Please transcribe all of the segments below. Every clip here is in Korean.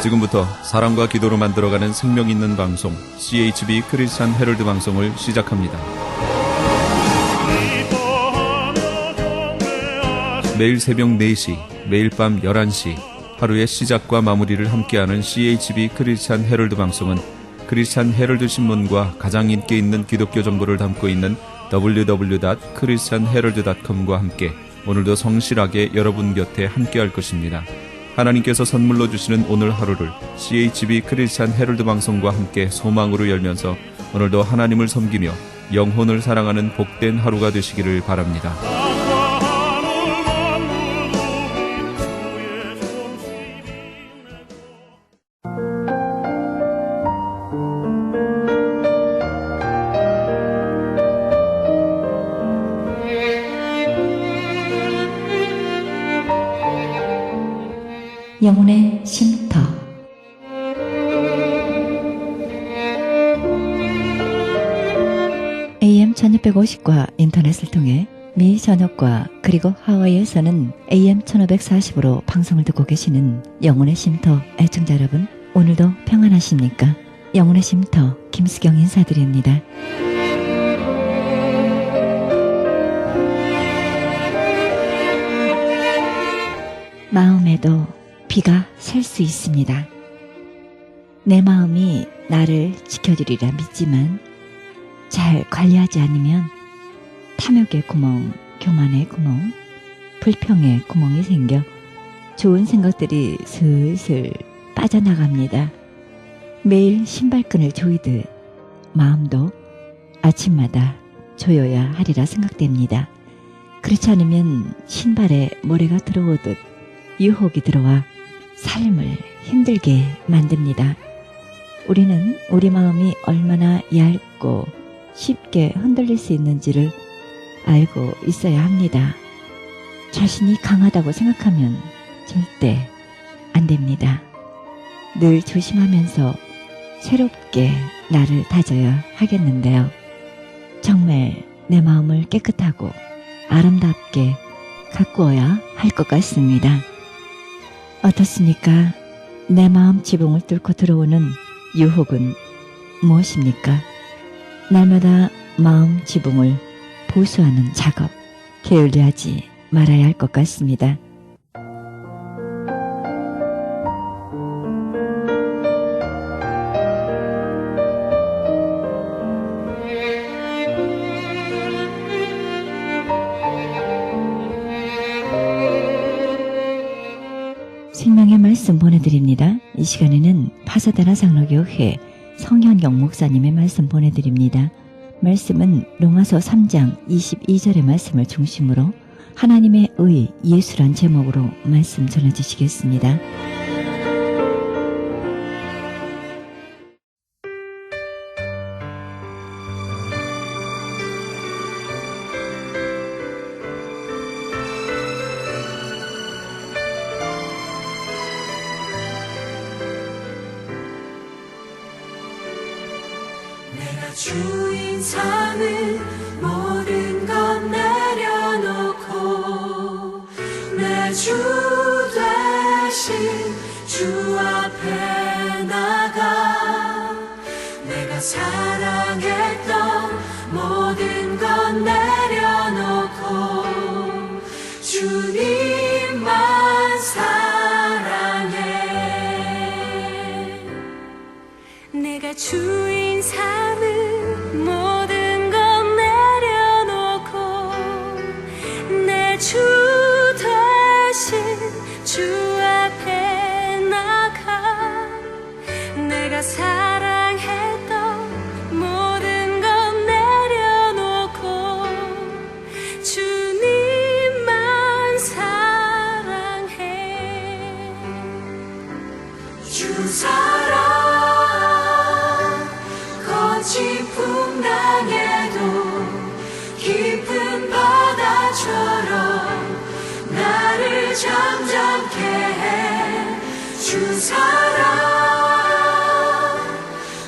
지금부터 사랑과 기도로 만들어가는 생명 있는 방송 CHB 크리스찬 헤럴드 방송을 시작합니다. 매일 새벽 4시, 매일 밤 11시 하루의 시작과 마무리를 함께하는 CHB 크리스찬 헤럴드 방송은 크리스찬 헤럴드 신문과 가장 인기 있는 기독교 정보를 담고 있는 www.christianherald.com과 함께 오늘도 성실하게 여러분 곁에 함께할 것입니다. 하나님께서 선물로 주시는 오늘 하루를 CHB 크리스찬 헤럴드 방송과 함께 소망으로 열면서 오늘도 하나님을 섬기며 영혼을 사랑하는 복된 하루가 되시기를 바랍니다. 영혼의 쉼터. AM 1650과 인터넷을 통해 미 전역과 그리고 하와이에서는 AM 1540으로 방송을 듣고 계시는 영혼의 쉼터 애청자 여러분, 오늘도 평안하십니까? 영혼의 쉼터 김수경 인사드립니다. 마음에도 비가 셀 수 있습니다. 내 마음이 나를 지켜주리라 믿지만 잘 관리하지 않으면 탐욕의 구멍, 교만의 구멍, 불평의 구멍이 생겨 좋은 생각들이 슬슬 빠져나갑니다. 매일 신발끈을 조이듯 마음도 아침마다 조여야 하리라 생각됩니다. 그렇지 않으면 신발에 모래가 들어오듯 유혹이 들어와 삶을 힘들게 만듭니다. 우리는 우리 마음이 얼마나 얇고 쉽게 흔들릴 수 있는지를 알고 있어야 합니다. 자신이 강하다고 생각하면 절대 안 됩니다. 늘 조심하면서 새롭게 나를 다져야 하겠는데요. 정말 내 마음을 깨끗하고 아름답게 가꾸어야 할 것 같습니다. 어떻습니까? 내 마음 지붕을 뚫고 들어오는 유혹은 무엇입니까? 날마다 마음 지붕을 보수하는 작업, 게을리하지 말아야 할 것 같습니다. 생명의 말씀 보내드립니다. 이 시간에는 파사데나 장로교회 성현경 목사님의 말씀 보내드립니다. 말씀은 로마서 3장 22절의 말씀을 중심으로 하나님의 의 예수란 제목으로 말씀 전해주시겠습니다. 주인 삼은 모든 것 내려놓고 내 주 대신 주 앞에 나가 내가 사랑했던 모든 것 내려놓고 주님만 사랑해. 내가 주인 삼은 모든 것 내려놓고 내 주 대신 주 앞에 나가 내가 사랑했던 모든 것 내려놓고 주님만 사랑해. 주 사랑 거친 풍랑에도 깊은 바다처럼 나를 잠잠케 해. 주 사랑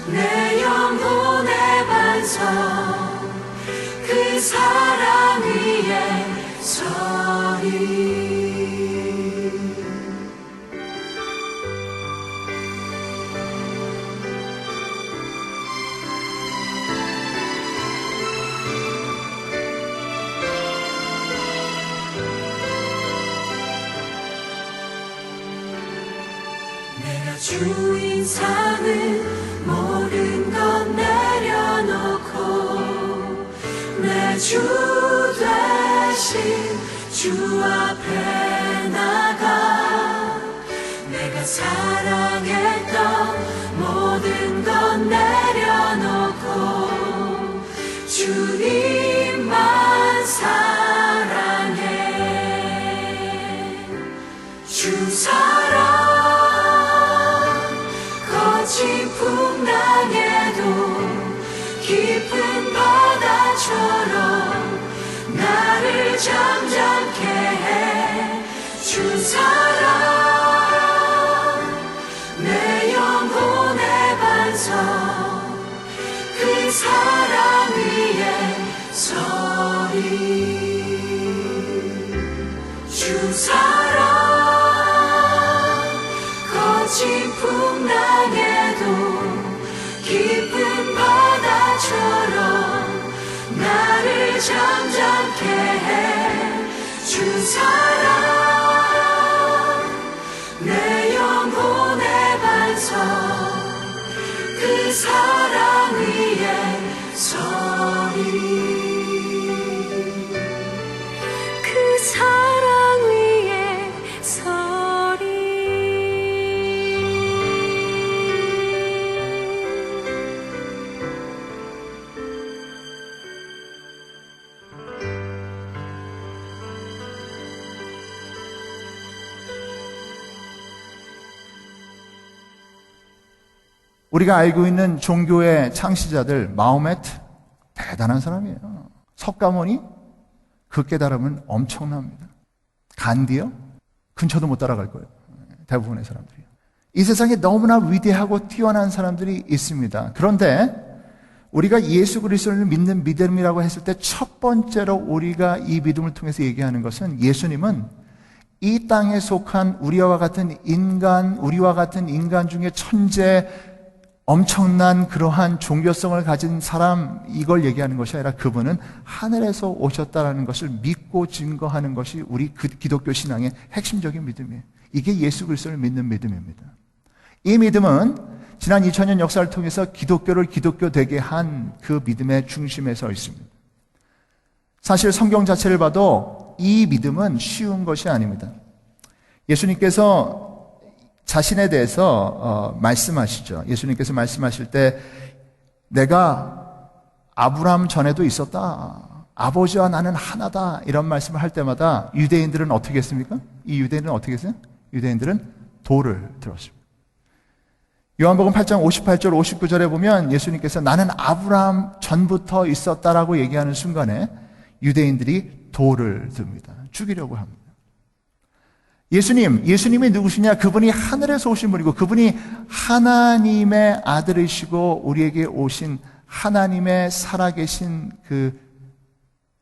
내 영혼의 반석 그 사랑 위에 서리. 주 인상은 모든 것 내려놓고 내 주 대신 주 앞에 나가 내가 사랑했던 모든 것 내려놓고 주님만 사랑해. 주 사랑 거친 풍랑에도 깊은 바다처럼 나를 잠잠케 해. 주 사랑 내 영혼의 반석 그 사랑 위에 서리. 주 사랑 거친 풍랑에도 깊은 바다처럼 나를 잠잠케 해. 주 사랑 내 영혼의 반석 그 사랑 위에 서리. 그 사랑 위에 서리. 우리가 알고 있는 종교의 창시자들, 마호메트 대단한 사람이에요. 석가모니 그 깨달음은 엄청납니다. 간디요? 근처도 못 따라갈 거예요. 대부분의 사람들이. 이 세상에 너무나 위대하고 뛰어난 사람들이 있습니다. 그런데 우리가 예수 그리스도를 믿는 믿음이라고 했을 때 첫 번째로 우리가 이 믿음을 통해서 얘기하는 것은 예수님은 이 땅에 속한 우리와 같은 인간 중에 천재, 엄청난 그러한 종교성을 가진 사람, 이걸 얘기하는 것이 아니라 그분은 하늘에서 오셨다라는 것을 믿고 증거하는 것이 우리 기독교 신앙의 핵심적인 믿음이에요. 이게 예수 그리스도를 믿는 믿음입니다. 이 믿음은 지난 2000년 역사를 통해서 기독교를 기독교 되게 한 그 믿음의 중심에 서 있습니다. 사실 성경 자체를 봐도 이 믿음은 쉬운 것이 아닙니다. 예수님께서 자신에 대해서 말씀하시죠. 예수님께서 말씀하실 때 내가 아브라함 전에도 있었다. 아버지와 나는 하나다. 이런 말씀을 할 때마다 유대인들은 어떻게 했습니까? 이 유대인들은 어떻게 했어요? 유대인들은 돌을 들었습니다. 요한복음 8장 58절 59절에 보면 예수님께서 나는 아브라함 전부터 있었다라고 얘기하는 순간에 유대인들이 돌을 듭니다. 죽이려고 합니다. 예수님이 누구시냐? 그분이 하늘에서 오신 분이고 그분이 하나님의 아들이시고 우리에게 오신 하나님의 살아계신 그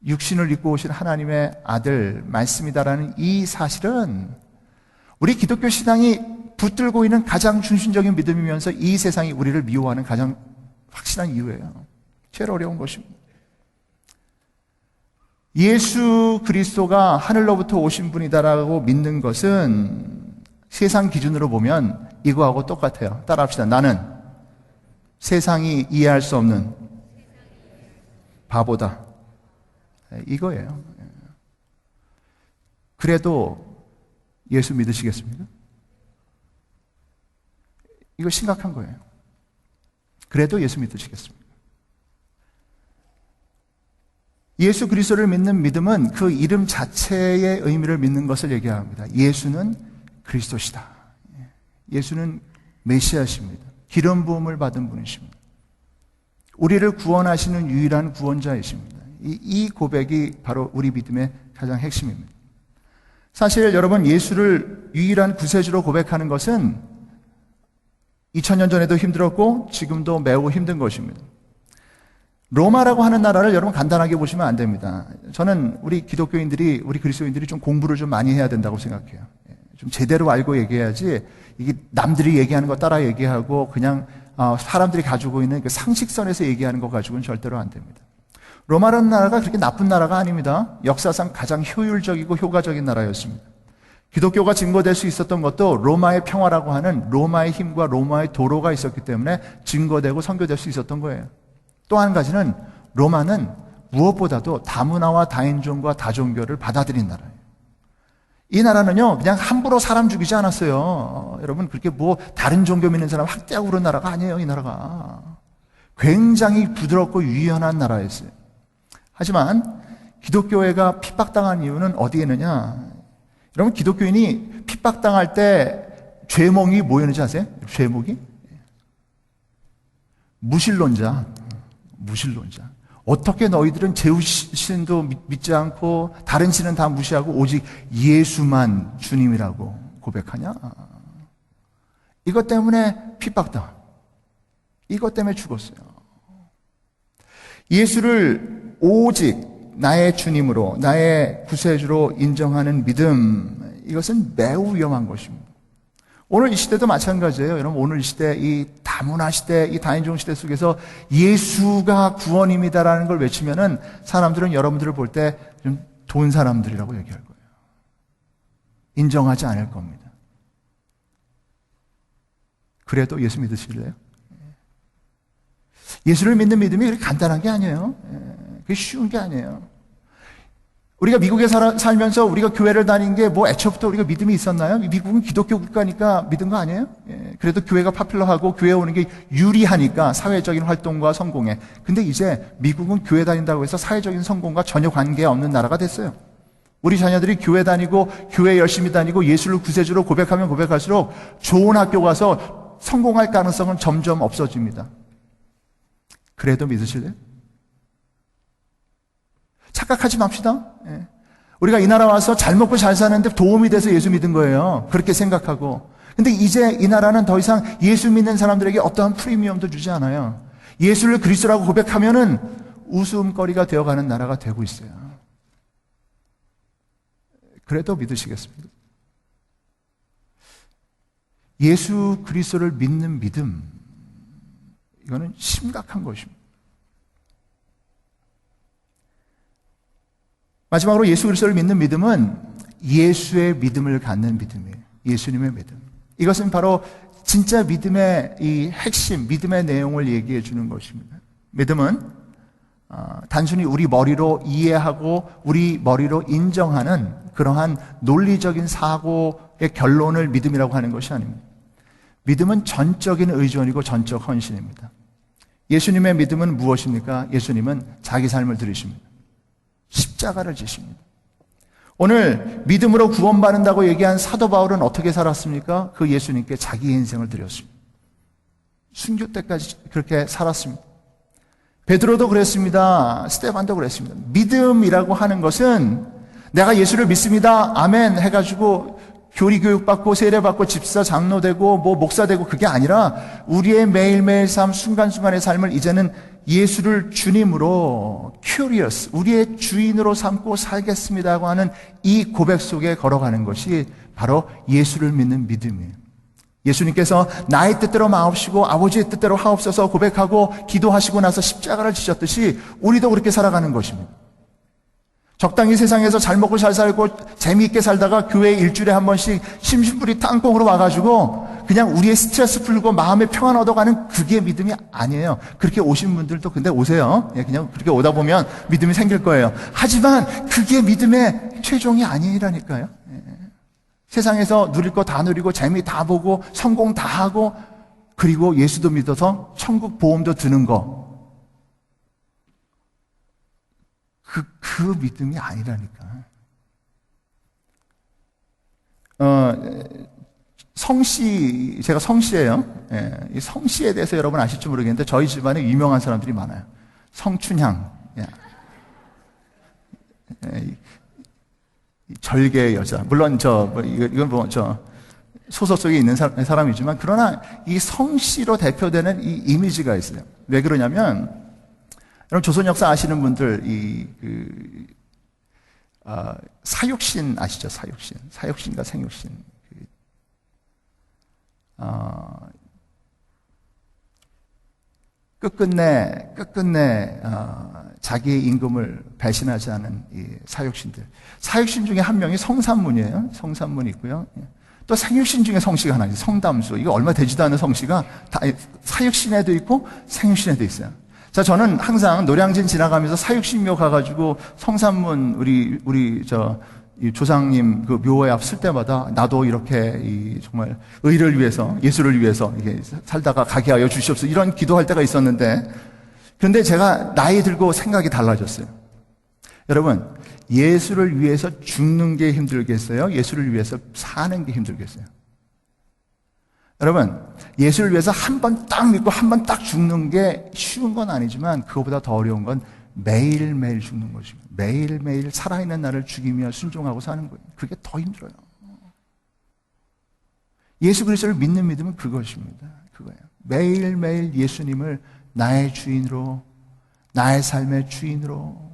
육신을 입고 오신 하나님의 아들 말씀이다라는 이 사실은 우리 기독교 신앙이 붙들고 있는 가장 중심적인 믿음이면서 이 세상이 우리를 미워하는 가장 확실한 이유예요. 제일 어려운 것입니다. 예수 그리스도가 하늘로부터 오신 분이다라고 믿는 것은 세상 기준으로 보면 이거하고 똑같아요. 따라합시다. 나는 세상이 이해할 수 없는 바보다. 이거예요. 그래도 예수 믿으시겠습니까? 이거 심각한 거예요. 그래도 예수 믿으시겠습니까? 예수 그리스도를 믿는 믿음은 그 이름 자체의 의미를 믿는 것을 얘기합니다. 예수는 그리스도시다. 예수는 메시아십니다. 기름 부음을 받은 분이십니다. 우리를 구원하시는 유일한 구원자이십니다. 이 고백이 바로 우리 믿음의 가장 핵심입니다. 사실 여러분, 예수를 유일한 구세주로 고백하는 것은 2000년 전에도 힘들었고 지금도 매우 힘든 것입니다. 로마라고 하는 나라를 여러분 간단하게 보시면 안 됩니다. 저는 우리 기독교인들이, 우리 그리스도인들이 좀 공부를 좀 많이 해야 된다고 생각해요. 좀 제대로 알고 얘기해야지 이게 남들이 얘기하는 거 따라 얘기하고 그냥 사람들이 가지고 있는 그 상식선에서 얘기하는 거 가지고는 절대로 안 됩니다. 로마라는 나라가 그렇게 나쁜 나라가 아닙니다. 역사상 가장 효율적이고 효과적인 나라였습니다. 기독교가 증거될 수 있었던 것도 로마의 평화라고 하는 로마의 힘과 로마의 도로가 있었기 때문에 증거되고 선교될 수 있었던 거예요. 또 한 가지는 로마는 무엇보다도 다문화와 다인종과 다종교를 받아들인 나라예요. 이 나라는요, 그냥 함부로 사람 죽이지 않았어요. 여러분, 그렇게 뭐 다른 종교 믿는 사람 학대하고 그런 나라가 아니에요, 이 나라가. 굉장히 부드럽고 유연한 나라였어요. 하지만 기독교회가 핍박당한 이유는 어디에 있느냐? 여러분, 기독교인이 핍박당할 때 죄목이 뭐였는지 아세요? 죄목이? 무신론자. 어떻게 너희들은 제우스 신도 믿지 않고 다른 신은 다 무시하고 오직 예수만 주님이라고 고백하냐? 이것 때문에 핍박당. 이것 때문에 죽었어요. 예수를 오직 나의 주님으로, 나의 구세주로 인정하는 믿음, 이것은 매우 위험한 것입니다. 오늘 이 시대도 마찬가지예요. 여러분, 오늘 이 시대, 이 다문화 시대, 이 다인종 시대 속에서 예수가 구원입니다라는 걸 외치면은 사람들은 여러분들을 볼 때 좀 돈 사람들이라고 얘기할 거예요. 인정하지 않을 겁니다. 그래도 예수 믿으실래요? 예수를 믿는 믿음이 그렇게 간단한 게 아니에요. 그게 쉬운 게 아니에요. 우리가 미국에 살면서 우리가 교회를 다닌 게 뭐 애초부터 우리가 믿음이 있었나요? 미국은 기독교 국가니까 믿은 거 아니에요? 그래도 교회가 파퓰러하고 교회 오는 게 유리하니까 사회적인 활동과 성공에. 근데 이제 미국은 교회 다닌다고 해서 사회적인 성공과 전혀 관계없는 나라가 됐어요. 우리 자녀들이 교회 다니고 교회 열심히 다니고 예수를 구세주로 고백하면 고백할수록 좋은 학교 가서 성공할 가능성은 점점 없어집니다. 그래도 믿으실래요? 착각하지 맙시다. 우리가 이 나라 와서 잘 먹고 잘 사는데 도움이 돼서 예수 믿은 거예요. 그렇게 생각하고. 근데 이제 이 나라는 더 이상 예수 믿는 사람들에게 어떠한 프리미엄도 주지 않아요. 예수를 그리스도라고 고백하면은 웃음거리가 되어가는 나라가 되고 있어요. 그래도 믿으시겠습니다? 예수 그리스도를 믿는 믿음, 이거는 심각한 것입니다. 마지막으로 예수 그리스도를 믿는 믿음은 예수의 믿음을 갖는 믿음이에요. 예수님의 믿음. 이것은 바로 진짜 믿음의 이 핵심, 믿음의 내용을 얘기해 주는 것입니다. 믿음은 단순히 우리 머리로 이해하고 우리 머리로 인정하는 그러한 논리적인 사고의 결론을 믿음이라고 하는 것이 아닙니다. 믿음은 전적인 의존이고 전적 헌신입니다. 예수님의 믿음은 무엇입니까? 예수님은 자기 삶을 들이십니다. 십자가를 지십니다. 오늘 믿음으로 구원받는다고 얘기한 사도 바울은 어떻게 살았습니까? 그 예수님께 자기 인생을 드렸습니다. 순교 때까지 그렇게 살았습니다. 베드로도 그랬습니다. 스데반도 그랬습니다. 믿음이라고 하는 것은 내가 예수를 믿습니다. 아멘 해가지고 교리 교육받고 세례받고 집사 장로 되고 뭐 목사 되고 그게 아니라 우리의 매일매일 삶 순간순간의 삶을 이제는 예수를 주님으로 curious, 우리의 주인으로 삼고 살겠습니다고 하는 이 고백 속에 걸어가는 것이 바로 예수를 믿는 믿음이에요. 예수님께서 나의 뜻대로 마옵시고 아버지의 뜻대로 하옵소서 고백하고 기도하시고 나서 십자가를 지셨듯이 우리도 그렇게 살아가는 것입니다. 적당히 세상에서 잘 먹고 잘 살고 재미있게 살다가 교회에 일주일에 한 번씩 심심풀이 땅콩으로 와가지고 그냥 우리의 스트레스 풀고 마음의 평안 얻어가는 그게 믿음이 아니에요. 그렇게 오신 분들도 근데 오세요. 그냥 그렇게 오다 보면 믿음이 생길 거예요. 하지만 그게 믿음의 최종이 아니라니까요. 세상에서 누릴 거 다 누리고 재미 다 보고 성공 다 하고 그리고 예수도 믿어서 천국 보험도 드는 거. 그 믿음이 아니라니까. 성씨, 제가 성씨예요. 이 성씨에 대해서 여러분 아실지 모르겠는데 저희 집안에 유명한 사람들이 많아요. 성춘향. 절개의 여자. 물론 이건 소설 속에 있는 사람이지만 그러나 이 성씨로 대표되는 이 이미지가 있어요. 왜 그러냐면 여러분 조선 역사 아시는 분들 사육신 아시죠? 사육신과 생육신. 끝끝내 자기의 임금을 배신하지 않은 이 사육신들. 사육신 중에 한 명이 성산문이에요. 성산문이 있고요. 또 생육신 중에 성씨가 하나 있어요. 성담수. 이거 얼마 되지도 않은 성씨가 다 사육신에도 있고 생육신에도 있어요. 자, 저는 항상 노량진 지나가면서 사육신묘 가가지고 성산문 이 조상님 그 묘에 앞 쓸 때마다 나도 이렇게 정말 의를 위해서, 예수를 위해서 이게 살다가 가게 하여 주시옵소서 이런 기도할 때가 있었는데, 그런데 제가 나이 들고 생각이 달라졌어요. 여러분, 예수를 위해서 죽는 게 힘들겠어요? 예수를 위해서 사는 게 힘들겠어요? 여러분, 예수를 위해서 한 번 딱 믿고 한 번 딱 죽는 게 쉬운 건 아니지만 그거보다 더 어려운 건 매일매일 죽는 것입니다. 매일매일 살아있는 나를 죽이며 순종하고 사는 거예요. 그게 더 힘들어요. 예수 그리스도를 믿는 믿음은 그것입니다. 그거예요. 매일매일 예수님을 나의 주인으로, 나의 삶의 주인으로,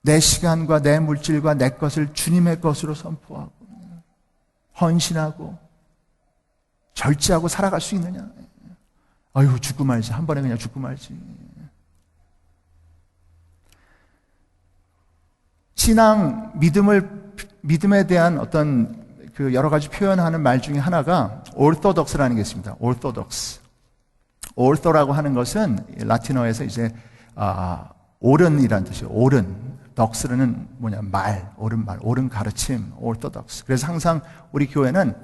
내 시간과 내 물질과 내 것을 주님의 것으로 선포하고 헌신하고 절제하고 살아갈 수 있느냐? 아유, 죽고 말지. 한 번에 그냥 죽고 말지. 신앙, 믿음에 대한 어떤 그 여러 가지 표현하는 말 중에 하나가 orthodox라는 게 있습니다. orthodox. ortho라고 하는 것은 라틴어에서 이제 옳은이라는 뜻이에요. 옳은. 덕스는 뭐냐? 옳은 말, 옳은 가르침, orthodox. 그래서 항상 우리 교회는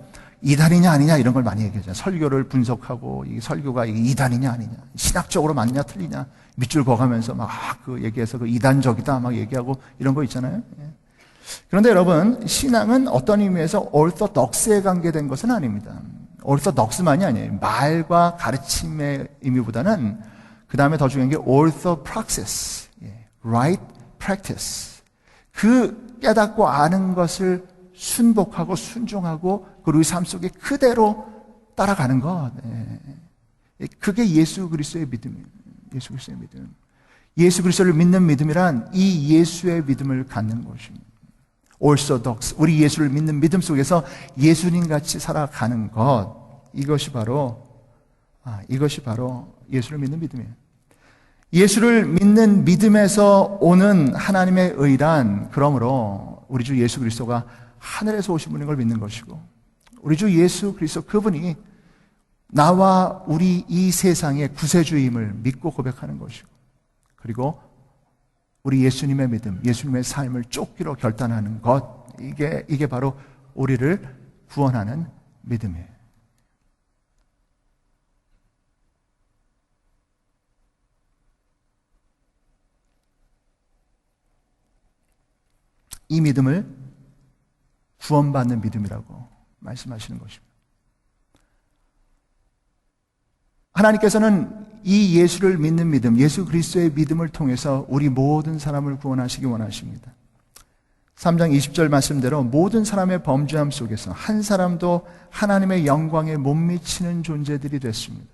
이단이냐 아니냐 이런 걸 많이 얘기하잖아요. 설교를 분석하고 이 설교가 이단이냐 아니냐, 신학적으로 맞냐 틀리냐 밑줄 그어가면서 막 그 얘기해서 그 이단적이다 막 얘기하고 이런 거 있잖아요. 그런데 여러분, 신앙은 어떤 의미에서 orthodox에 관계된 것은 아닙니다. orthodox만이 아니에요. 말과 가르침의 의미보다는 그 다음에 더 중요한 게 orthopraxis, right practice. 그 깨닫고 아는 것을 순복하고 순종하고 그리고 삶 속에 그대로 따라가는 것. 그게 예수 그리스도의 믿음이에요. 예수 그리스도의 믿음. 예수 그리스도를 믿는 믿음이란 이 예수의 믿음을 갖는 것입니다. orthodox. 우리 예수를 믿는 믿음 속에서 예수님 같이 살아가는 것. 이것이 바로 예수를 믿는 믿음이에요. 예수를 믿는 믿음에서 오는 하나님의 의란, 그러므로 우리 주 예수 그리스도가 하늘에서 오신 분인 걸 믿는 것이고, 우리 주 예수 그리스도 그분이 나와 우리 이 세상의 구세주임을 믿고 고백하는 것이고, 그리고 우리 예수님의 믿음, 예수님의 삶을 쫓기로 결단하는 것, 이게 바로 우리를 구원하는 믿음이에요. 이 믿음을 구원받는 믿음이라고 말씀하시는 것입니다. 하나님께서는 이 예수를 믿는 믿음, 예수 그리스도의 믿음을 통해서 우리 모든 사람을 구원하시기 원하십니다. 3장 20절 말씀대로 모든 사람의 범죄함 속에서 한 사람도 하나님의 영광에 못 미치는 존재들이 됐습니다.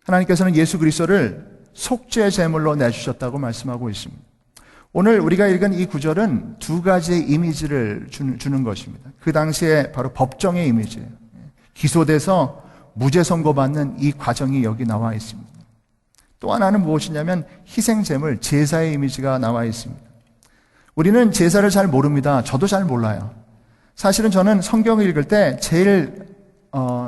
하나님께서는 예수 그리스도를 속죄 제물로 내주셨다고 말씀하고 있습니다. 오늘 우리가 읽은 이 구절은 두 가지의 이미지를 주는 것입니다. 그 당시에 바로 법정의 이미지예요. 기소돼서 무죄 선고받는 이 과정이 여기 나와 있습니다. 또 하나는 무엇이냐면 희생제물, 제사의 이미지가 나와 있습니다. 우리는 제사를 잘 모릅니다. 저도 잘 몰라요. 사실은 저는 성경을 읽을 때 제일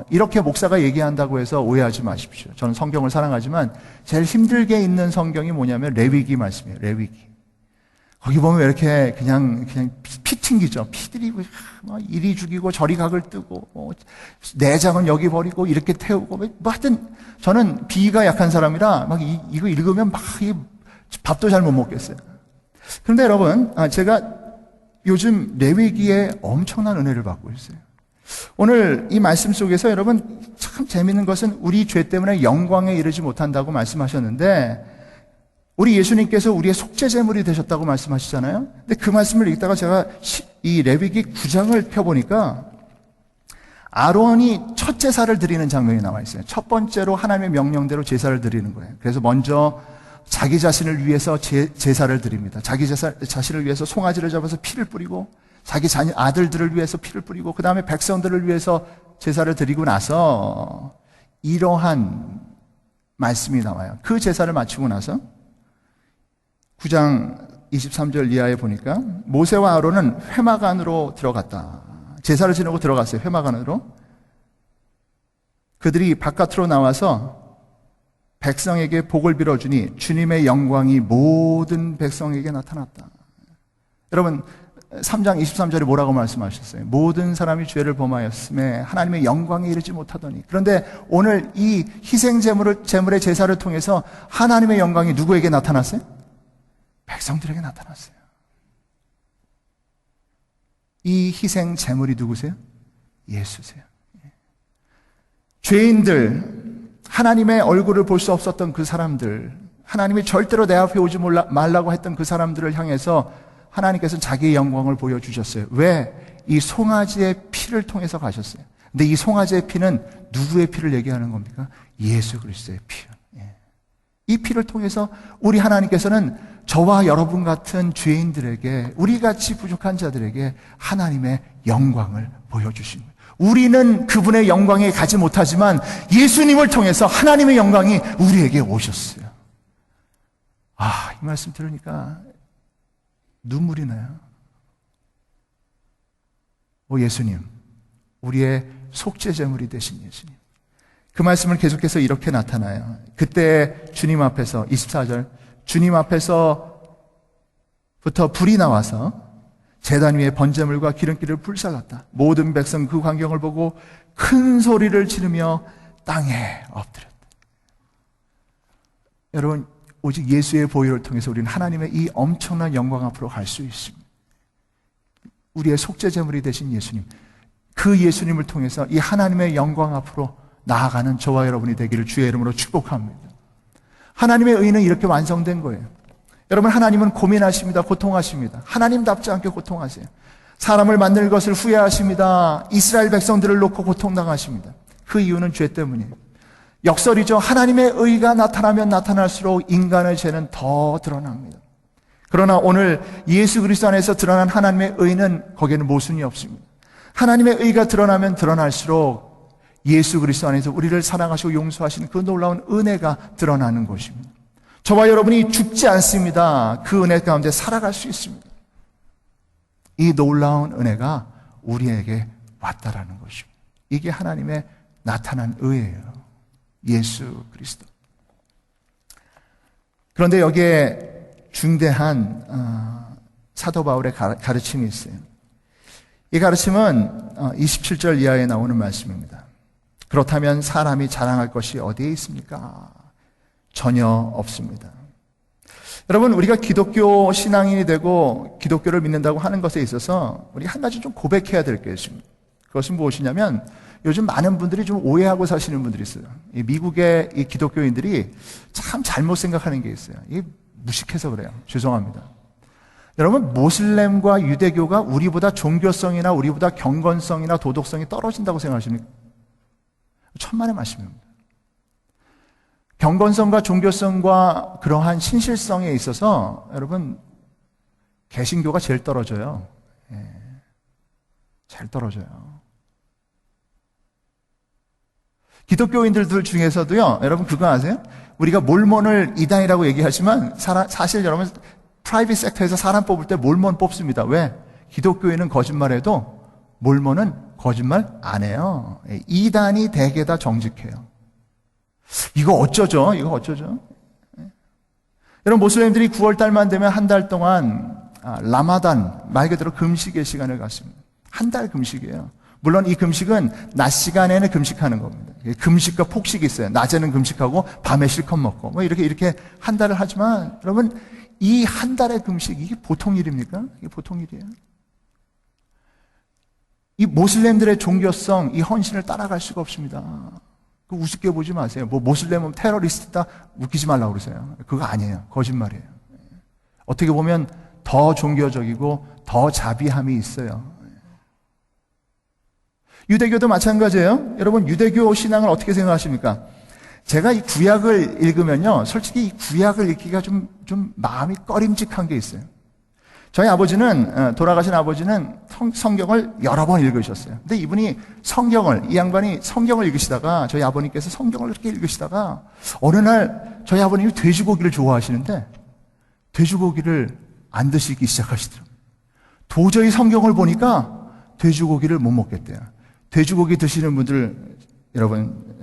이렇게 목사가 얘기한다고 해서 오해하지 마십시오. 저는 성경을 사랑하지만 제일 힘들게 읽는 성경이 뭐냐면 레위기 말씀이에요. 레위기. 거기 보면 왜 이렇게 그냥 피 튕기죠. 피 들이고 이리 죽이고 저리 각을 뜨고 내장은 여기 버리고 이렇게 태우고 뭐 하여튼 저는 비위가 약한 사람이라 막 이거 읽으면 막 밥도 잘 못 먹겠어요. 그런데 여러분, 제가 요즘 레위기에 엄청난 은혜를 받고 있어요. 오늘 이 말씀 속에서 여러분 참 재밌는 것은 우리 죄 때문에 영광에 이르지 못한다고 말씀하셨는데, 우리 예수님께서 우리의 속죄제물이 되셨다고 말씀하시잖아요. 근데 그 말씀을 읽다가 제가 이 레위기 9장을 펴보니까 아론이 첫 제사를 드리는 장면이 나와 있어요. 첫 번째로 하나님의 명령대로 제사를 드리는 거예요. 그래서 먼저 자기 자신을 위해서 제사를 드립니다. 자기 자신을 위해서 송아지를 잡아서 피를 뿌리고, 자기 아들들을 위해서 피를 뿌리고, 그 다음에 백성들을 위해서 제사를 드리고 나서 이러한 말씀이 나와요. 그 제사를 마치고 나서 9장 23절 이하에 보니까 모세와 아론은 회막 안으로 들어갔다. 제사를 지내고 들어갔어요. 회막 안으로. 그들이 바깥으로 나와서 백성에게 복을 빌어주니 주님의 영광이 모든 백성에게 나타났다. 여러분 3장 23절에 뭐라고 말씀하셨어요? 모든 사람이 죄를 범하였음에 하나님의 영광에 이르지 못하더니. 그런데 오늘 이 희생 제물의 제사를 통해서 하나님의 영광이 누구에게 나타났어요? 백성들에게 나타났어요. 이 희생 제물이 누구세요? 예수세요. 죄인들, 하나님의 얼굴을 볼 수 없었던 그 사람들, 하나님이 절대로 내 앞에 오지 말라고 했던 그 사람들을 향해서 하나님께서는 자기의 영광을 보여주셨어요. 왜? 이 송아지의 피를 통해서 가셨어요. 근데 이 송아지의 피는 누구의 피를 얘기하는 겁니까? 예수 그리스도의 피요. 이 피를 통해서 우리 하나님께서는 저와 여러분 같은 죄인들에게, 우리같이 부족한 자들에게 하나님의 영광을 보여주신 거예요. 우리는 그분의 영광에 가지 못하지만 예수님을 통해서 하나님의 영광이 우리에게 오셨어요. 이 말씀 들으니까 눈물이 나요. 예수님, 우리의 속죄제물이 되신 예수님. 그 말씀을 계속해서 이렇게 나타나요. 그때 주님 앞에서 24절 주님 앞에서부터 불이 나와서 제단 위에 번제물과 기름기를 불살랐다. 모든 백성 그 광경을 보고 큰 소리를 지르며 땅에 엎드렸다. 여러분, 오직 예수의 보혈을 통해서 우리는 하나님의 이 엄청난 영광 앞으로 갈 수 있습니다. 우리의 속죄제물이 되신 예수님, 그 예수님을 통해서 이 하나님의 영광 앞으로 나아가는 저와 여러분이 되기를 주의 이름으로 축복합니다. 하나님의 의는 이렇게 완성된 거예요. 여러분, 하나님은 고민하십니다. 고통하십니다. 하나님답지 않게 고통하세요. 사람을 만들 것을 후회하십니다. 이스라엘 백성들을 놓고 고통당하십니다. 그 이유는 죄 때문이에요. 역설이죠. 하나님의 의가 나타나면 나타날수록 인간의 죄는 더 드러납니다. 그러나 오늘 예수 그리스도 안에서 드러난 하나님의 의는 거기에는 모순이 없습니다. 하나님의 의가 드러나면 드러날수록 예수 그리스도 안에서 우리를 사랑하시고 용서하시는 그 놀라운 은혜가 드러나는 것입니다. 저와 여러분이 죽지 않습니다. 그 은혜 가운데 살아갈 수 있습니다. 이 놀라운 은혜가 우리에게 왔다라는 것입니다. 이게 하나님의 나타난 의예요. 예수 그리스도. 그런데 여기에 중대한 사도 바울의 가르침이 있어요. 이 가르침은 27절 이하에 나오는 말씀입니다. 그렇다면 사람이 자랑할 것이 어디에 있습니까? 전혀 없습니다. 여러분, 우리가 기독교 신앙인이 되고 기독교를 믿는다고 하는 것에 있어서 우리 한 가지 좀 고백해야 될 게 있습니다. 그것은 무엇이냐면 요즘 많은 분들이 좀 오해하고 사시는 분들이 있어요. 이 미국의 이 기독교인들이 참 잘못 생각하는 게 있어요. 이게 무식해서 그래요. 죄송합니다. 여러분, 모슬렘과 유대교가 우리보다 종교성이나 우리보다 경건성이나 도덕성이 떨어진다고 생각하십니까? 천만의 말씀입니다. 경건성과 종교성과 그러한 신실성에 있어서 여러분, 개신교가 제일 떨어져요. 제일 떨어져요. 기독교인들 중에서도요, 여러분 그거 아세요? 우리가 몰몬을 이단이라고 얘기하지만 사실 여러분 프라이빗 섹터에서 사람 뽑을 때 몰몬 뽑습니다. 왜? 기독교인은 거짓말해도 몰몬은 거짓말 안 해요. 이단이 대개 다 정직해요. 이거 어쩌죠? 여러분, 모슬렘들이 9월달만 되면 한 달 동안 라마단, 말 그대로 금식의 시간을 갖습니다. 한 달 금식이에요. 물론 이 금식은 낮 시간에는 금식하는 겁니다. 금식과 폭식이 있어요. 낮에는 금식하고 밤에 실컷 먹고 뭐 이렇게 한 달을 하지만 여러분, 이 한 달의 금식, 이게 보통 일입니까? 이게 보통 일이에요. 이 모슬렘들의 종교성, 이 헌신을 따라갈 수가 없습니다. 그 우습게 보지 마세요. 뭐 모슬렘은 테러리스트다, 웃기지 말라고 그러세요. 그거 아니에요. 거짓말이에요. 어떻게 보면 더 종교적이고 더 자비함이 있어요. 유대교도 마찬가지예요. 여러분, 유대교 신앙을 어떻게 생각하십니까? 제가 이 구약을 읽으면요, 솔직히 이 구약을 읽기가 좀 마음이 꺼림직한 게 있어요. 저희 아버지는, 돌아가신 아버지는 성경을 여러 번 읽으셨어요. 근데 이분이 이 양반이 성경을 읽으시다가, 저희 아버님께서 성경을 이렇게 읽으시다가, 어느 날 저희 아버님이 돼지고기를 좋아하시는데, 돼지고기를 안 드시기 시작하시더라고요. 도저히 성경을 보니까 돼지고기를 못 먹겠대요. 돼지고기 드시는 분들 여러분